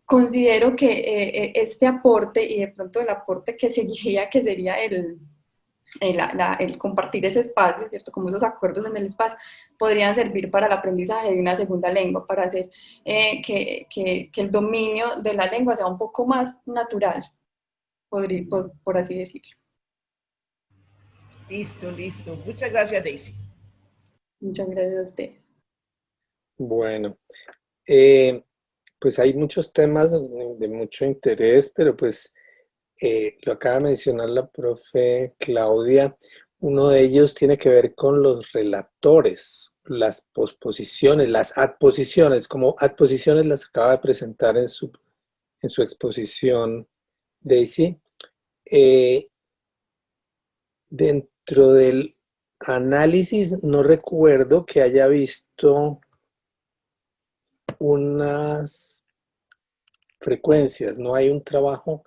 considero que este aporte y de pronto el aporte que seguiría, que sería el compartir ese espacio, ¿cierto? Como esos acuerdos en el espacio, podrían servir para el aprendizaje de una segunda lengua, para hacer que el dominio de la lengua sea un poco más natural, por así decirlo. Listo, listo. Muchas gracias, Daisy. Muchas gracias a ustedes. Bueno, pues hay muchos temas de mucho interés, pero pues lo acaba de mencionar la profe Claudia. Uno de ellos tiene que ver con los relatores, las posposiciones, las adposiciones, como adposiciones las acaba de presentar en su exposición Daisy. Dentro del análisis no recuerdo que haya visto unas frecuencias, no hay un trabajo,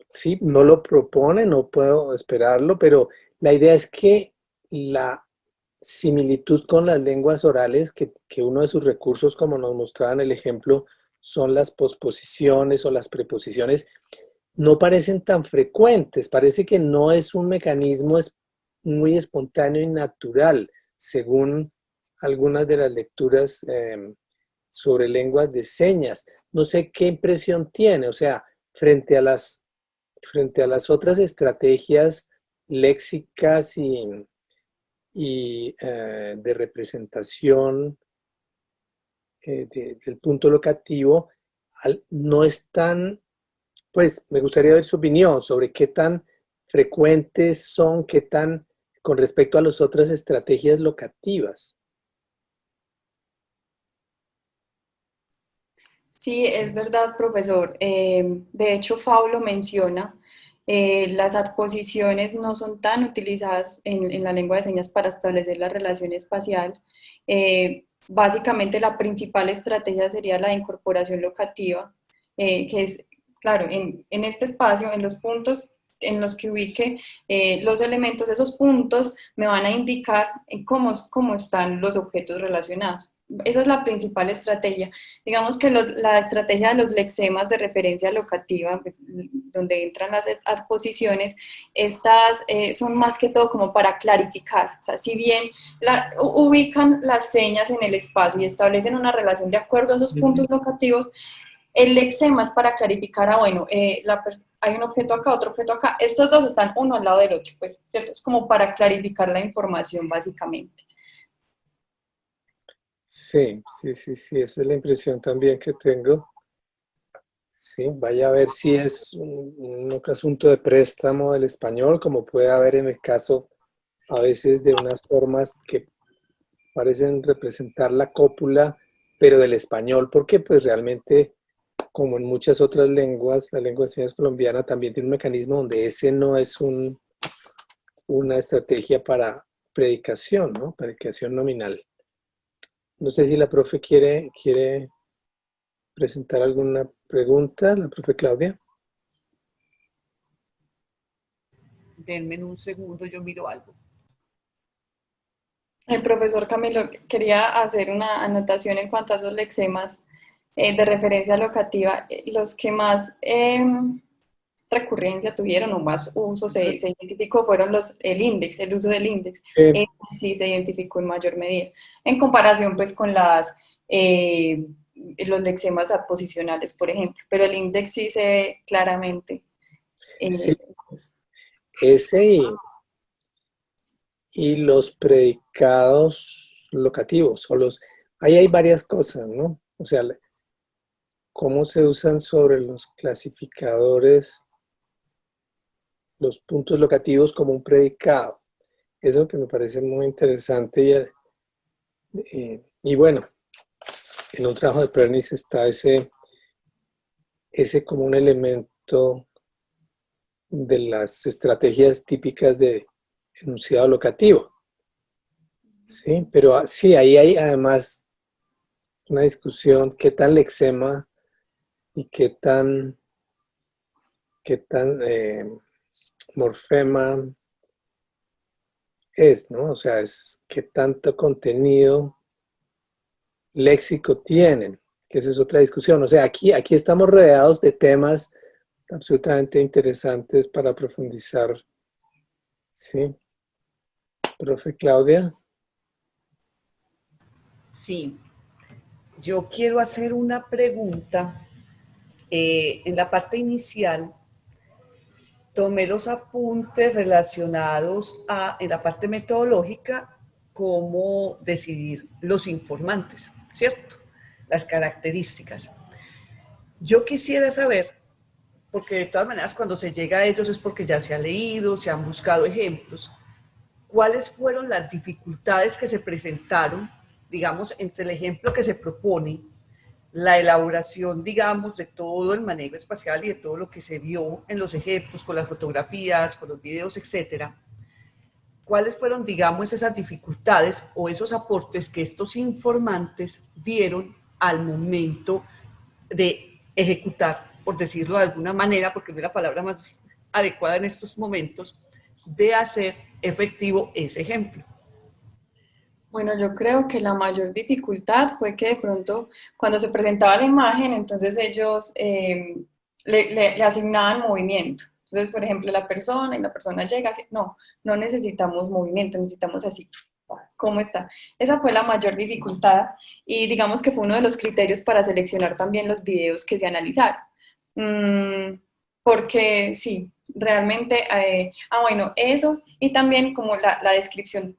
sí, no lo propone, no puedo esperarlo, pero la idea es que la similitud con las lenguas orales, que uno de sus recursos, como nos mostraba en el ejemplo, son las posposiciones o las preposiciones, no parecen tan frecuentes, parece que no es un mecanismo muy espontáneo y natural, según algunas de las lecturas sobre lenguas de señas. No sé qué impresión tiene, o sea, frente a las otras estrategias léxicas y de representación del punto locativo, no están, pues me gustaría ver su opinión sobre qué tan frecuentes son, qué tan con respecto a las otras estrategias locativas. Sí, es verdad, profesor. De hecho, Faulo menciona, las adposiciones no son tan utilizadas en la lengua de señas para establecer la relación espacial. Básicamente, la principal estrategia sería la de incorporación locativa, que es, claro, en este espacio, en los puntos en los que ubique los elementos, esos puntos me van a indicar cómo están los objetos relacionados. Esa es la principal estrategia. Digamos que la estrategia de los lexemas de referencia locativa, pues, donde entran las adposiciones, estas son más que todo como para clarificar. O sea, si bien ubican las señas en el espacio y establecen una relación de acuerdo a esos puntos locativos, el lexema es para clarificar, bueno, hay un objeto acá, otro objeto acá, estos dos están uno al lado del otro, pues, ¿cierto? Es como para clarificar la información, básicamente. Sí, esa es la impresión también que tengo. Sí, vaya a ver si es un asunto de préstamo del español, como puede haber en el caso a veces de unas formas que parecen representar la cópula, pero del español, porque pues realmente, como en muchas otras lenguas, la lengua de señas colombiana también tiene un mecanismo donde ese no es una estrategia para predicación, ¿no? Predicación nominal. No sé si la profe quiere presentar alguna pregunta, la profe Claudia. Denme un segundo, yo miro algo. Profesor Camilo, quería hacer una anotación en cuanto a esos lexemas de referencia locativa. Los que más recurrencia tuvieron o más uso se identificó fueron el índice, el uso del índice. Sí se identificó en mayor medida, en comparación pues con los lexemas aposicionales, por ejemplo, pero el índice sí se ve claramente. Sí, ese y los predicados locativos, ahí hay varias cosas, ¿no? O sea, cómo se usan sobre los clasificadores los puntos locativos como un predicado. Eso que me parece muy interesante y bueno, en un trabajo de Pernis está ese como un elemento de las estrategias típicas de enunciado locativo. Sí, pero sí, ahí hay además una discusión, qué tan lexema y qué tan morfema es, ¿no? O sea, qué tanto contenido léxico tienen, que esa es otra discusión. O sea, aquí estamos rodeados de temas absolutamente interesantes para profundizar. Sí. Profe Claudia. Sí, yo quiero hacer una pregunta. En la parte inicial, tomé los apuntes relacionados en la parte metodológica, cómo decidir los informantes, ¿cierto? Las características. Yo quisiera saber, porque de todas maneras cuando se llega a ellos es porque ya se ha leído, se han buscado ejemplos, ¿cuáles fueron las dificultades que se presentaron, digamos, entre el ejemplo que se propone, la elaboración, digamos, de todo el manejo espacial y de todo lo que se vio en los ejemplos, con las fotografías, con los videos, etcétera? ¿Cuáles fueron, digamos, esas dificultades o esos aportes que estos informantes dieron al momento de ejecutar, por decirlo de alguna manera, porque no es la palabra más adecuada en estos momentos, de hacer efectivo ese ejemplo? Bueno, yo creo que la mayor dificultad fue que de pronto cuando se presentaba la imagen, entonces ellos le asignaban movimiento. Entonces, por ejemplo, la persona llega así, no necesitamos movimiento, necesitamos así, ¿cómo está? Esa fue la mayor dificultad y digamos que fue uno de los criterios para seleccionar también los videos que se analizaron. Porque sí, realmente, bueno, eso y también como la descripción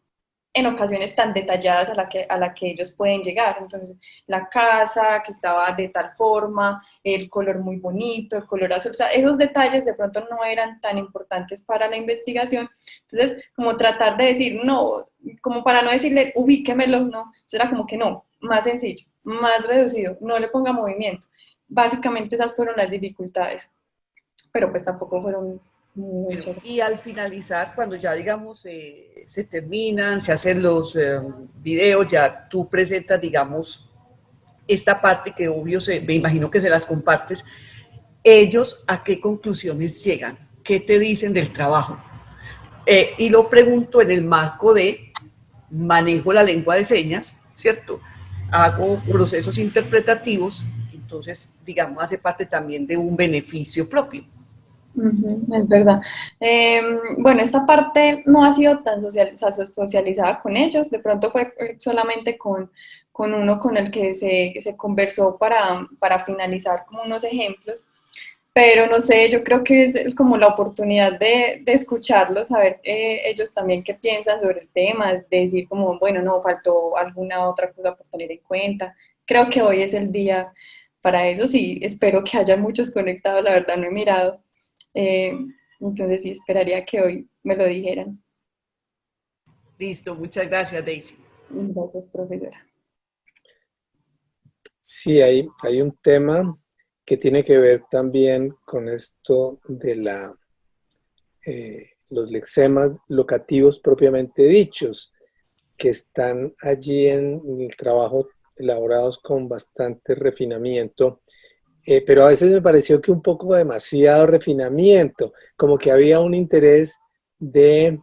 en ocasiones tan detalladas a la que ellos pueden llegar. Entonces, la casa que estaba de tal forma, el color muy bonito, el color azul, o sea, esos detalles de pronto no eran tan importantes para la investigación. Entonces, como tratar de decir, no, como para no decirle, ubíquemelos, no, entonces era como que no, más sencillo, más reducido, no le ponga movimiento. Básicamente esas fueron las dificultades, pero pues tampoco fueron muchas. Y al finalizar, cuando ya digamos se terminan, se hacen los videos, ya tú presentas, digamos, esta parte que obvio me imagino que se las compartes, ellos a qué conclusiones llegan, qué te dicen del trabajo. Y lo pregunto en el marco de manejo la lengua de señas, ¿cierto? Hago procesos interpretativos, entonces, digamos, hace parte también de un beneficio propio. Es verdad. Bueno, esta parte no ha sido tan socializada con ellos, de pronto fue solamente con uno con el que se conversó para finalizar como unos ejemplos, pero no sé, yo creo que es como la oportunidad de escucharlos, saber ellos también qué piensan sobre el tema, de decir como, bueno, no, faltó alguna otra cosa por tener en cuenta. Creo que hoy es el día para eso, sí, espero que haya muchos conectados, la verdad no he mirado. Entonces sí, esperaría que hoy me lo dijeran. Listo, muchas gracias, Daisy. Gracias, profesora. Sí, hay un tema que tiene que ver también con esto de los lexemas locativos propiamente dichos, que están allí en el trabajo elaborados con bastante refinamiento, pero a veces me pareció que un poco demasiado refinamiento, como que había un interés de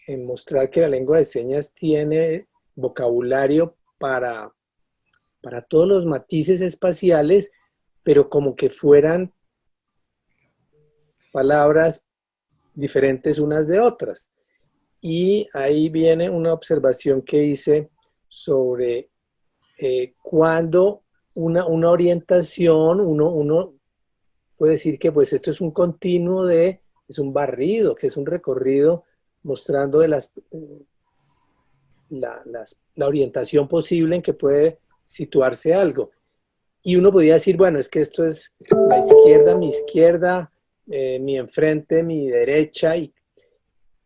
en mostrar que la lengua de señas tiene vocabulario para todos los matices espaciales, pero como que fueran palabras diferentes unas de otras. Y ahí viene una observación que hice sobre cuando una orientación, uno puede decir que pues esto es un continuo es un barrido, que es un recorrido mostrando de la orientación posible en que puede situarse algo. Y uno podría decir, bueno, es que esto es la izquierda, mi izquierda, mi enfrente, mi derecha, y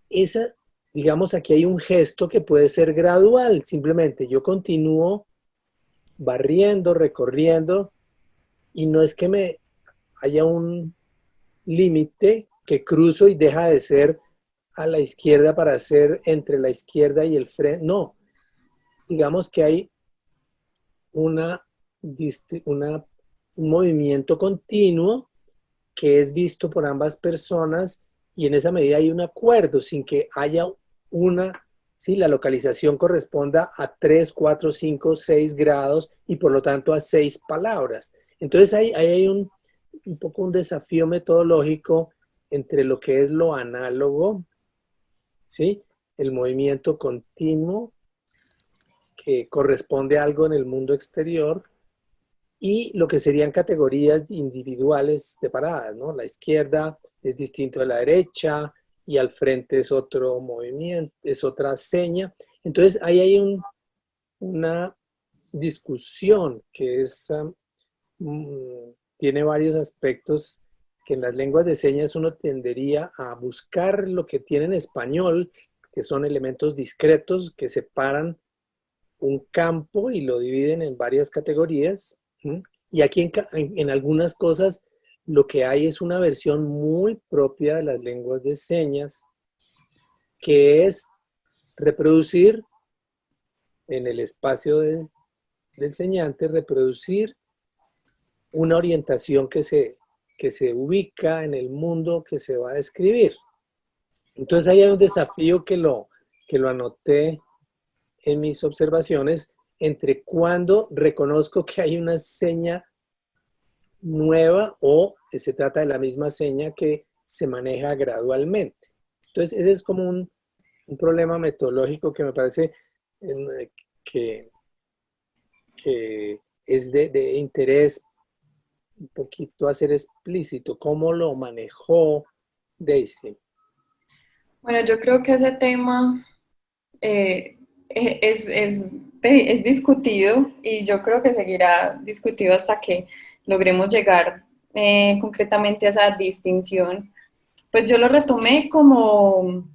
esa, digamos, aquí hay un gesto que puede ser gradual, simplemente yo continúo barriendo, recorriendo, y no es que me haya un límite que cruzo y deja de ser a la izquierda para ser entre la izquierda y el frente, no, digamos que hay un movimiento continuo que es visto por ambas personas y en esa medida hay un acuerdo sin que haya sí, la localización corresponda a 3, 4, 5, 6 grados y por lo tanto a 6 palabras. Entonces ahí hay un poco un desafío metodológico entre lo que es lo análogo, ¿sí? El movimiento continuo que corresponde a algo en el mundo exterior y lo que serían categorías individuales separadas, ¿no? La izquierda es distinto de la derecha y al frente es otro movimiento, es otra seña. Entonces ahí hay una discusión que tiene varios aspectos que en las lenguas de señas uno tendería a buscar lo que tiene en español, que son elementos discretos que separan un campo y lo dividen en varias categorías. Y aquí en algunas cosas lo que hay es una versión muy propia de las lenguas de señas, que es reproducir en el espacio del enseñante, reproducir una orientación que se ubica en el mundo que se va a describir. Entonces ahí hay un desafío que lo anoté en mis observaciones entre cuando reconozco que hay una seña nueva o se trata de la misma seña que se maneja gradualmente. Entonces ese es como un problema metodológico que me parece que es de interés un poquito hacer explícito. ¿Cómo lo manejó Daisy? Bueno, yo creo que ese tema es discutido y yo creo que seguirá discutido hasta que logremos llegar concretamente a esa distinción. Pues yo lo retomé como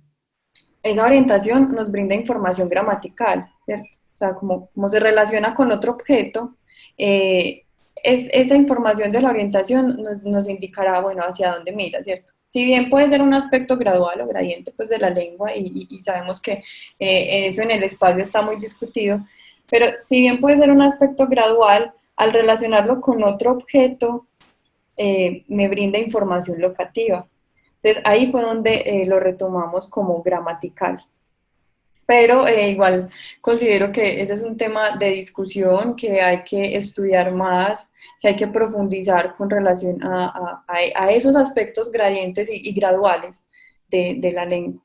esa orientación nos brinda información gramatical, ¿cierto? O sea, como se relaciona con otro objeto, esa información de la orientación nos indicará, bueno, hacia dónde mira, ¿cierto? Si bien puede ser un aspecto gradual o gradiente pues, de la lengua y sabemos que eso en el espacio está muy discutido, pero si bien puede ser un aspecto gradual, al relacionarlo con otro objeto, me brinda información locativa. Entonces ahí fue donde lo retomamos como gramatical. Pero igual considero que ese es un tema de discusión que hay que estudiar más, que hay que profundizar con relación a esos aspectos gradientes y graduales de la lengua.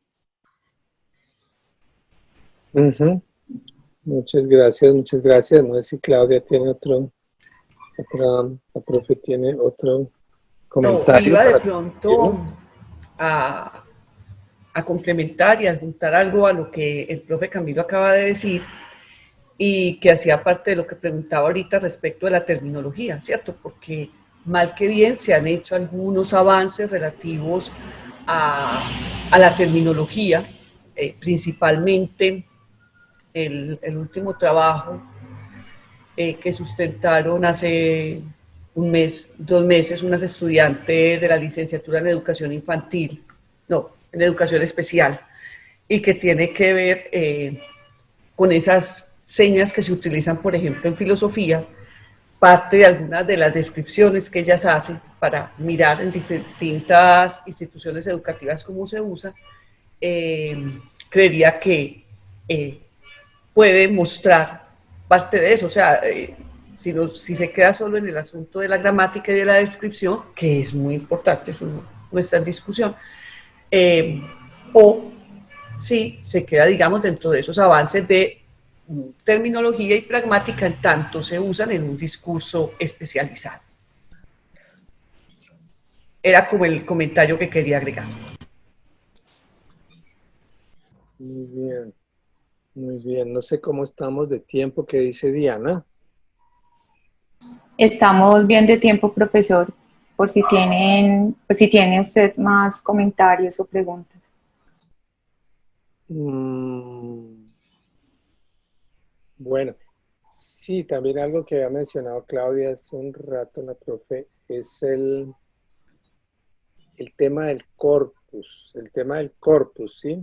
Muchas gracias, muchas gracias. No sé si Claudia tiene la profe tiene otro comentario. No, iba de pronto a complementar y a adjuntar algo a lo que el profe Camilo acaba de decir y que hacía parte de lo que preguntaba ahorita respecto de la terminología, ¿cierto? Porque mal que bien se han hecho algunos avances relativos a la terminología, principalmente el último trabajo que sustentaron hace un mes, 2 meses, unas estudiantes de la licenciatura en educación infantil, en educación especial, y que tiene que ver con esas señas que se utilizan, por ejemplo, en filosofía, parte de algunas de las descripciones que ellas hacen para mirar en distintas instituciones educativas cómo se usa, creería que puede mostrar parte de eso. O sea, si se queda solo en el asunto de la gramática y de la descripción, que es muy importante, eso no está en discusión, o si se queda, digamos, dentro de esos avances de terminología y pragmática en tanto se usan en un discurso especializado. Era como el comentario que quería agregar. Muy bien, muy bien. No sé cómo estamos de tiempo, ¿qué dice Diana? Estamos bien de tiempo, profesor, por si tienen, pues si tiene usted más comentarios o preguntas. Bueno, sí, también algo que había mencionado Claudia hace un rato, la profe, es el tema del corpus, ¿sí?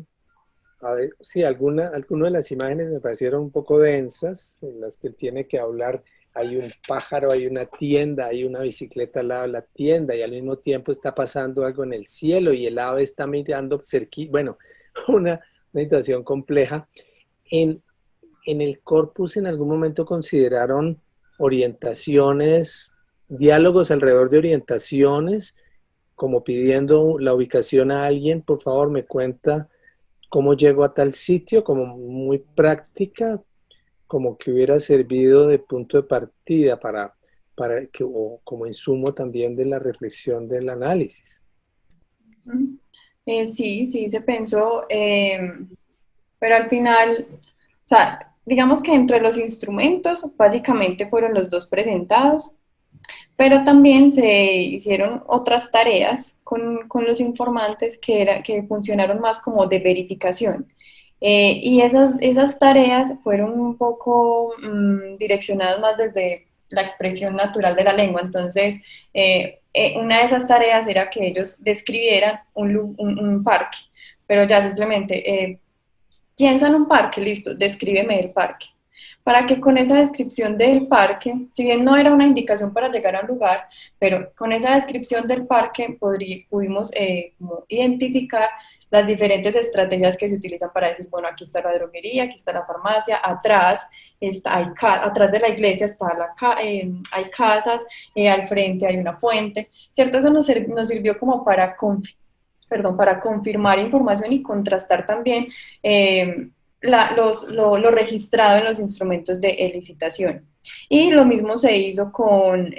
A ver, sí, algunas de las imágenes me parecieron un poco densas, en las que él tiene que hablar, hay un pájaro, hay una tienda, hay una bicicleta al lado de la tienda y al mismo tiempo está pasando algo en el cielo y el ave está mirando cerquita, bueno, una situación compleja. En, en el corpus en algún momento consideraron orientaciones, diálogos alrededor de orientaciones, como pidiendo la ubicación a alguien, por favor me cuenta cómo llego a tal sitio, como muy práctica, como que hubiera servido de punto de partida o como insumo también de la reflexión del análisis. Sí, sí, se pensó, pero al final, o sea, digamos que entre los instrumentos básicamente fueron los dos presentados, pero también se hicieron otras tareas con los informantes que funcionaron más como de verificación. Y esas tareas fueron un poco direccionadas más desde la expresión natural de la lengua. Entonces, una de esas tareas era que ellos describieran un parque, pero ya simplemente piensa en un parque, listo, descríbeme el parque. Para que con esa descripción del parque, si bien no era una indicación para llegar a un lugar, pero con esa descripción del parque pudimos como identificar las diferentes estrategias que se utilizan para decir, bueno, aquí está la droguería, aquí está la farmacia, atrás, atrás de la iglesia hay casas, al frente hay una fuente, ¿cierto? Eso nos sirvió como para confirmar información y contrastar también lo registrado en los instrumentos de licitación. Y lo mismo se hizo con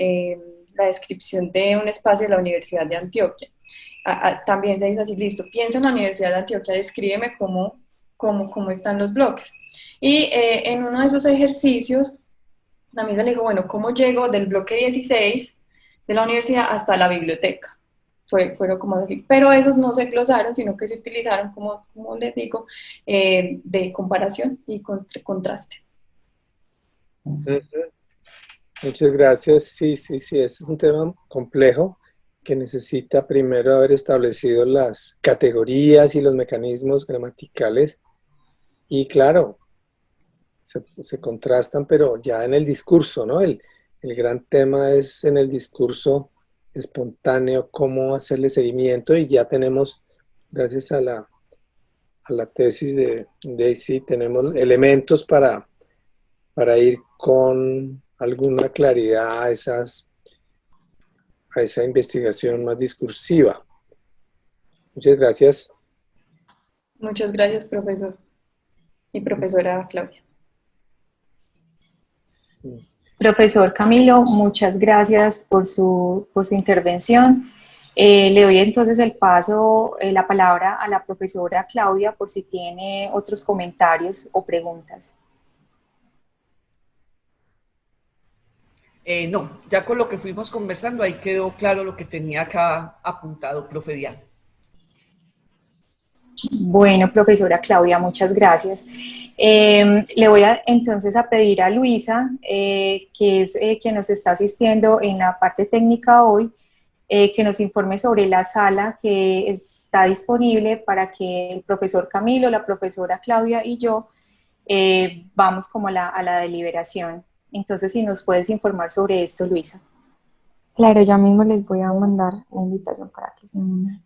la descripción de un espacio de la Universidad de Antioquia. También se hizo así, listo, piensa en la Universidad de Antioquia, descríbeme cómo están los bloques. Y en uno de esos ejercicios, la misa le dijo, bueno, ¿cómo llego del bloque 16 de la universidad hasta la biblioteca? Fueron como así, pero esos no se glosaron, sino que se utilizaron, como les digo, de comparación y contraste. Muchas gracias. Sí, sí, sí, este es un tema complejo que necesita primero haber establecido las categorías y los mecanismos gramaticales y claro, se contrastan, pero ya en el discurso, ¿no? El gran tema es en el discurso espontáneo, cómo hacerle seguimiento y ya tenemos, gracias a la tesis de Daisy, tenemos elementos para ir con alguna claridad a esa investigación más discursiva. Muchas gracias. Muchas gracias, profesor y profesora Claudia. Sí. Profesor Camilo, muchas gracias por su intervención. Le doy entonces el paso, la palabra a la profesora Claudia por si tiene otros comentarios o preguntas. No, ya con lo que fuimos conversando, ahí quedó claro lo que tenía acá apuntado, profe Diana. Bueno, profesora Claudia, muchas gracias. Le voy entonces a pedir a Luisa, que es quien nos está asistiendo en la parte técnica hoy, que nos informe sobre la sala que está disponible para que el profesor Camilo, la profesora Claudia y yo vamos como a la deliberación. Entonces, si nos puedes informar sobre esto, Luisa. Claro, ya mismo les voy a mandar la invitación para que se unan.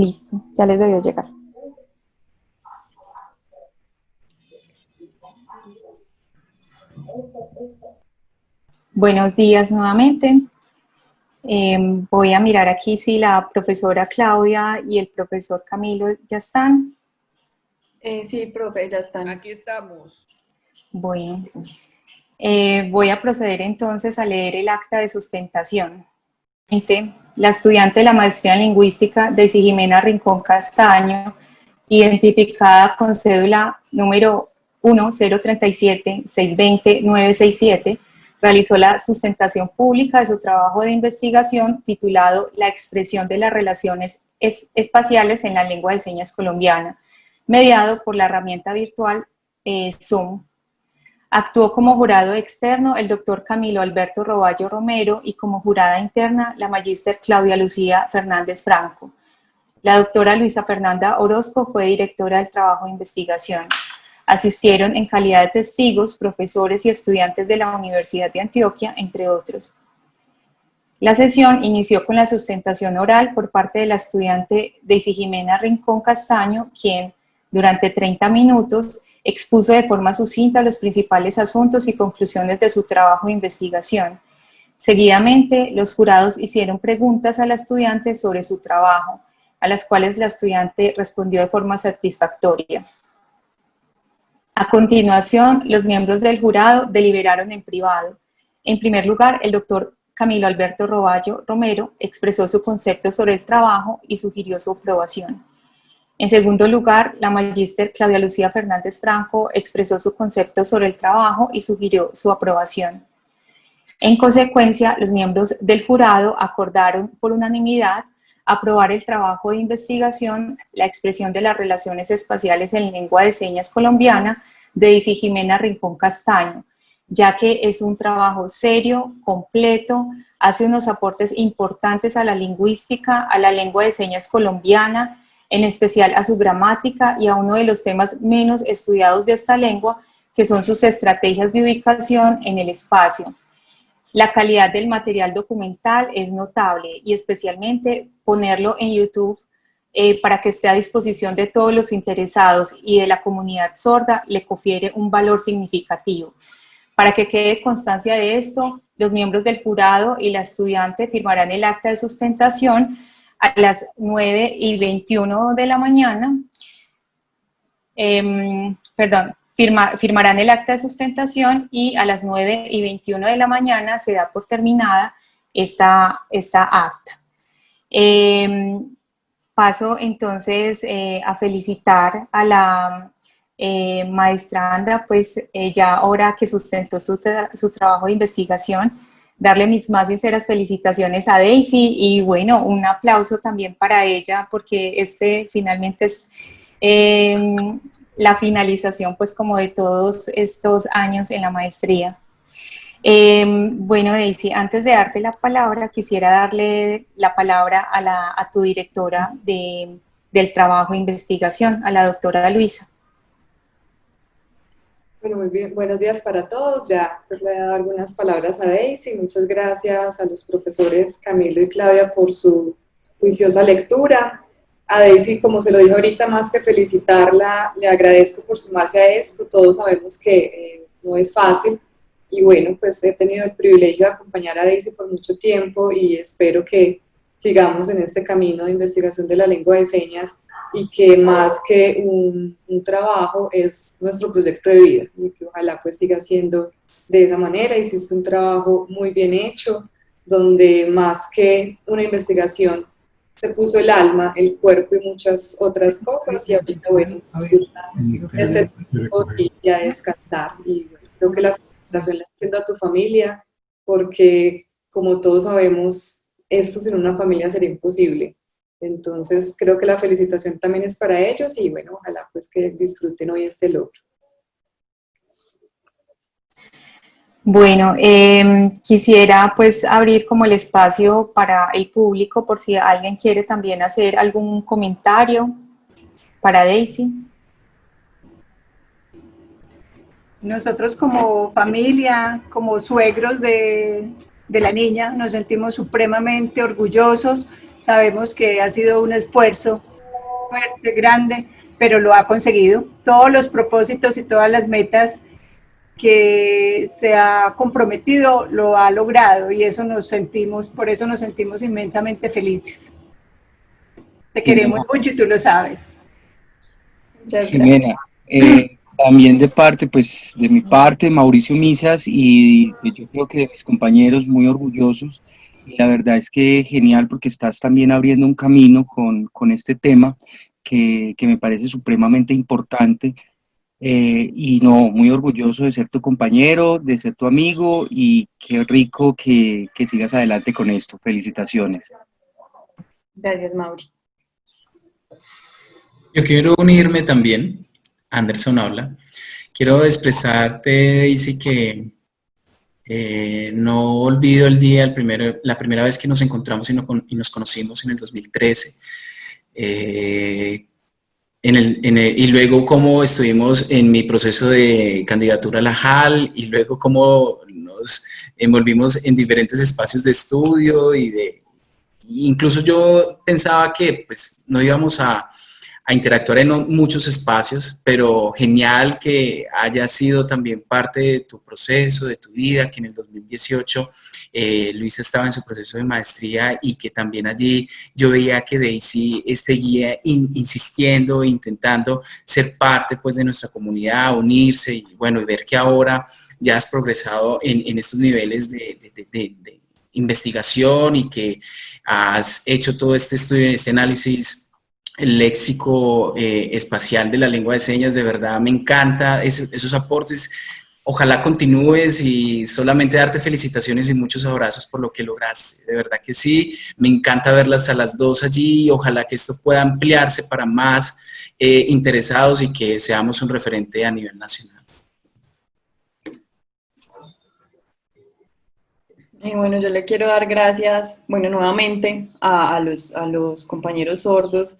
Listo, ya les debió llegar. Buenos días nuevamente. Voy a mirar aquí si la profesora Claudia y el profesor Camilo ya están. Sí, profe, ya están. Aquí estamos. Bueno, voy a proceder entonces a leer el acta de sustentación. La estudiante de la maestría en lingüística, Daisy Jimena Rincón Castaño, identificada con cédula número 1037-620-967, realizó la sustentación pública de su trabajo de investigación titulado La expresión de las relaciones espaciales en la lengua de señas colombiana, mediado por la herramienta virtual Zoom. Actuó como jurado externo el doctor Camilo Alberto Roballo Romero y como jurada interna la magíster Claudia Lucía Fernández Franco. La doctora Luisa Fernanda Orozco fue directora del trabajo de investigación. Asistieron en calidad de testigos profesores y estudiantes de la Universidad de Antioquia, entre otros. La sesión inició con la sustentación oral por parte de la estudiante Daisy Jimena Rincón Castaño, quien durante 30 minutos expuso de forma sucinta los principales asuntos y conclusiones de su trabajo de investigación. Seguidamente, los jurados hicieron preguntas a la estudiante sobre su trabajo, a las cuales la estudiante respondió de forma satisfactoria. A continuación, los miembros del jurado deliberaron en privado. En primer lugar, el doctor Camilo Alberto Roballo Romero expresó su concepto sobre el trabajo y sugirió su aprobación. En segundo lugar, la magíster Claudia Lucía Fernández Franco expresó su concepto sobre el trabajo y sugirió su aprobación. En consecuencia, los miembros del jurado acordaron por unanimidad aprobar el trabajo de investigación La expresión de las relaciones espaciales en lengua de señas colombiana de Daisy Jimena Rincón Castaño, ya que es un trabajo serio, completo, hace unos aportes importantes a la lingüística, a la lengua de señas colombiana, en especial a su gramática y a uno de los temas menos estudiados de esta lengua, que son sus estrategias de ubicación en el espacio. La calidad del material documental es notable y especialmente ponerlo en YouTube para que esté a disposición de todos los interesados y de la comunidad sorda le confiere un valor significativo. Para que quede constancia de esto, los miembros del jurado y la estudiante firmarán el acta de sustentación a las 9:21 de la mañana, firmarán el acta de sustentación y a las 9:21 de la mañana se da por terminada esta acta. Paso entonces a felicitar a la maestranda, pues ya ahora que sustentó su trabajo de investigación, darle mis más sinceras felicitaciones a Daisy y bueno, un aplauso también para ella porque finalmente es la finalización pues como de todos estos años en la maestría. Bueno, Daisy, antes de darte la palabra, quisiera darle la palabra a tu directora del trabajo de investigación, a la doctora Luisa. Bueno, muy bien, buenos días para todos. Ya pues le he dado algunas palabras a Daisy. Muchas gracias a los profesores Camilo y Claudia por su juiciosa lectura. A Daisy, como se lo dije ahorita, más que felicitarla, le agradezco por sumarse a esto. Todos sabemos que no es fácil. Y bueno, pues he tenido el privilegio de acompañar a Daisy por mucho tiempo y espero que sigamos en este camino de investigación de la lengua de señas y que más que un trabajo es nuestro proyecto de vida y que ojalá pues siga siendo de esa manera. Hiciste un trabajo muy bien hecho donde más que una investigación se puso el alma, el cuerpo y muchas otras cosas y ahorita bueno, y a descansar y bueno, creo que la felicitación la haciendo a tu familia porque como todos sabemos esto sin una familia sería imposible. Entonces, creo que la felicitación también es para ellos y bueno, ojalá pues que disfruten hoy este logro. Bueno, quisiera pues abrir como el espacio para el público por si alguien quiere también hacer algún comentario para Daisy. Nosotros como familia, como suegros de la niña, nos sentimos supremamente orgullosos. Sabemos que ha sido un esfuerzo fuerte, grande, pero lo ha conseguido. Todos los propósitos y todas las metas que se ha comprometido lo ha logrado y por eso nos sentimos inmensamente felices. Te queremos mucho y tú lo sabes. Muchas gracias. Jimena, también de parte, pues de mi parte, Mauricio Misas, y yo creo que de mis compañeros muy orgullosos, y la verdad es que genial porque estás también abriendo un camino con este tema que me parece supremamente importante, y no, muy orgulloso de ser tu compañero, de ser tu amigo, y qué rico que sigas adelante con esto. Felicitaciones. Gracias, Mauri. Yo quiero unirme también. Anderson habla. Quiero expresarte, Daisy, que no olvido el día, la primera vez que nos encontramos y nos conocimos en el 2013. Y luego cómo estuvimos en mi proceso de candidatura a la JAL y luego cómo nos envolvimos en diferentes espacios de estudio incluso yo pensaba que pues no íbamos a interactuar en muchos espacios, pero genial que haya sido también parte de tu proceso, de tu vida, que en el 2018 Luisa estaba en su proceso de maestría y que también allí yo veía que Daisy seguía insistiendo, intentando ser parte pues de nuestra comunidad, unirse y bueno, y ver que ahora ya has progresado en estos niveles de investigación y que has hecho todo este estudio, este análisis el léxico espacial de la lengua de señas. De verdad me encanta esos aportes. Ojalá continúes y solamente darte felicitaciones y muchos abrazos por lo que lograste. De verdad que sí, me encanta verlas a las dos allí. Ojalá que esto pueda ampliarse para más interesados y que seamos un referente a nivel nacional. Y bueno, yo le quiero dar gracias, bueno, nuevamente a los compañeros sordos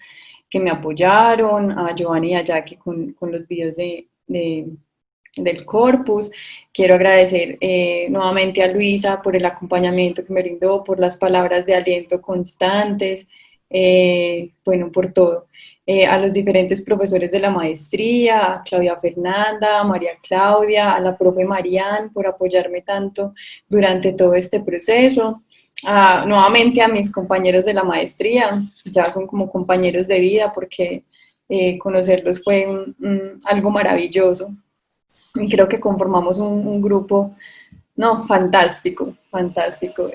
que me apoyaron, a Giovanni y a Jackie con los videos del corpus. Quiero agradecer nuevamente a Luisa por el acompañamiento que me brindó, por las palabras de aliento constantes, bueno, por todo. A los diferentes profesores de la maestría, a Claudia Fernanda, a María Claudia, a la profe Marian por apoyarme tanto durante todo este proceso. Nuevamente a mis compañeros de la maestría, ya son como compañeros de vida porque conocerlos fue algo maravilloso. Y creo que conformamos un grupo, no, fantástico, fantástico.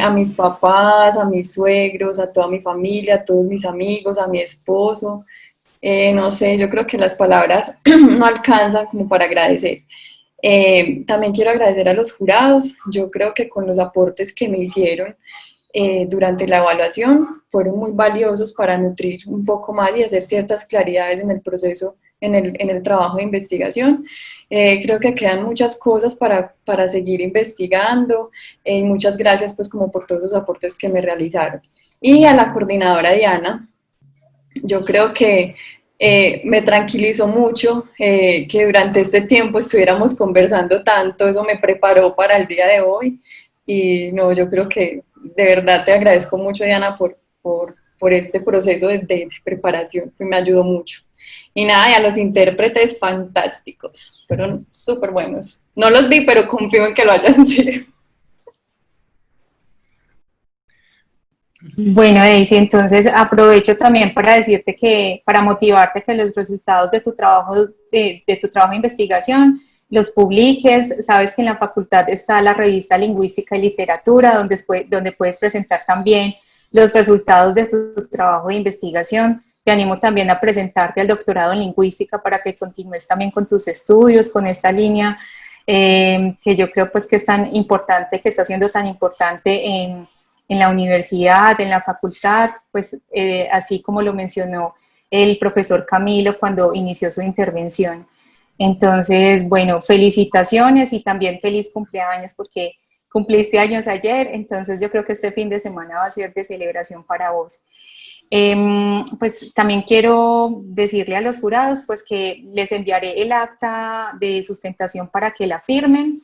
A mis papás, a mis suegros, a toda mi familia, a todos mis amigos, a mi esposo. No sé, yo creo que las palabras no alcanzan como para agradecer. También quiero agradecer a los jurados. Yo creo que con los aportes que me hicieron durante la evaluación fueron muy valiosos para nutrir un poco más y hacer ciertas claridades en el proceso, en el trabajo de investigación. Creo que quedan muchas cosas para seguir investigando. Muchas gracias pues como por todos los aportes que me realizaron. Y a la coordinadora Diana, yo creo que me tranquilizó mucho que durante este tiempo estuviéramos conversando tanto, eso me preparó para el día de hoy. Y no, yo creo que de verdad te agradezco mucho, Diana, por este proceso de preparación, que me ayudó mucho. Y nada, y a los intérpretes fantásticos, fueron súper buenos. No los vi, pero confío en que lo hayan sido. Bueno, Daisy, entonces aprovecho también para decirte que, para motivarte que los resultados de tu trabajo de investigación los publiques. Sabes que en la facultad está la revista Lingüística y Literatura, donde puedes presentar también los resultados de tu trabajo de investigación. Te animo también a presentarte al doctorado en lingüística para que continúes también con tus estudios, con esta línea que yo creo pues que es tan importante, que está siendo tan importante en la universidad, en la facultad, pues así como lo mencionó el profesor Camilo cuando inició su intervención. Entonces, bueno, felicitaciones y también feliz cumpleaños porque cumpliste años ayer, entonces yo creo que este fin de semana va a ser de celebración para vos. Pues también quiero decirle a los jurados pues que les enviaré el acta de sustentación para que la firmen.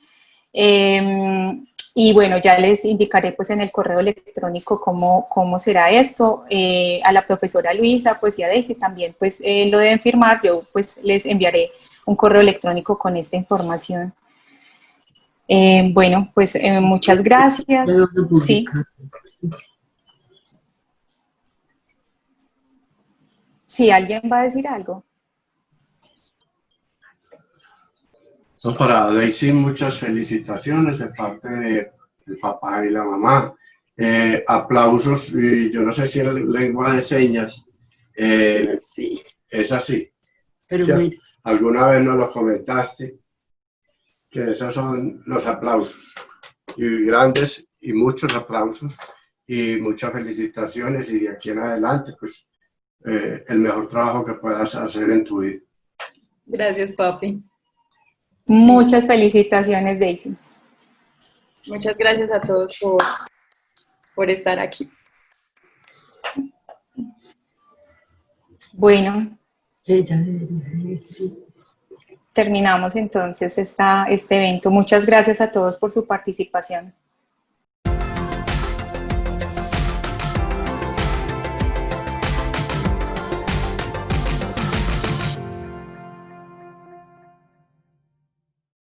Y bueno, ya les indicaré pues en el correo electrónico cómo será esto. A la profesora Luisa pues y a Daisy también pues lo deben firmar. Yo pues les enviaré un correo electrónico con esta información. Bueno, pues muchas gracias. Sí. Sí, ¿alguien va a decir algo? No, para Daisy, muchas felicitaciones de parte del papá y la mamá. Aplausos, y yo no sé si en lengua de señas Sí. es así. Pero Si alguna vez nos lo comentaste, que esos son los aplausos. Y grandes y muchos aplausos y muchas felicitaciones, y de aquí en adelante, pues, el mejor trabajo que puedas hacer en tu vida. Gracias, papi. Muchas felicitaciones, Daisy. Muchas gracias a todos por estar aquí. Bueno, Ella debería decir. terminamos entonces este evento. Muchas gracias a todos por su participación.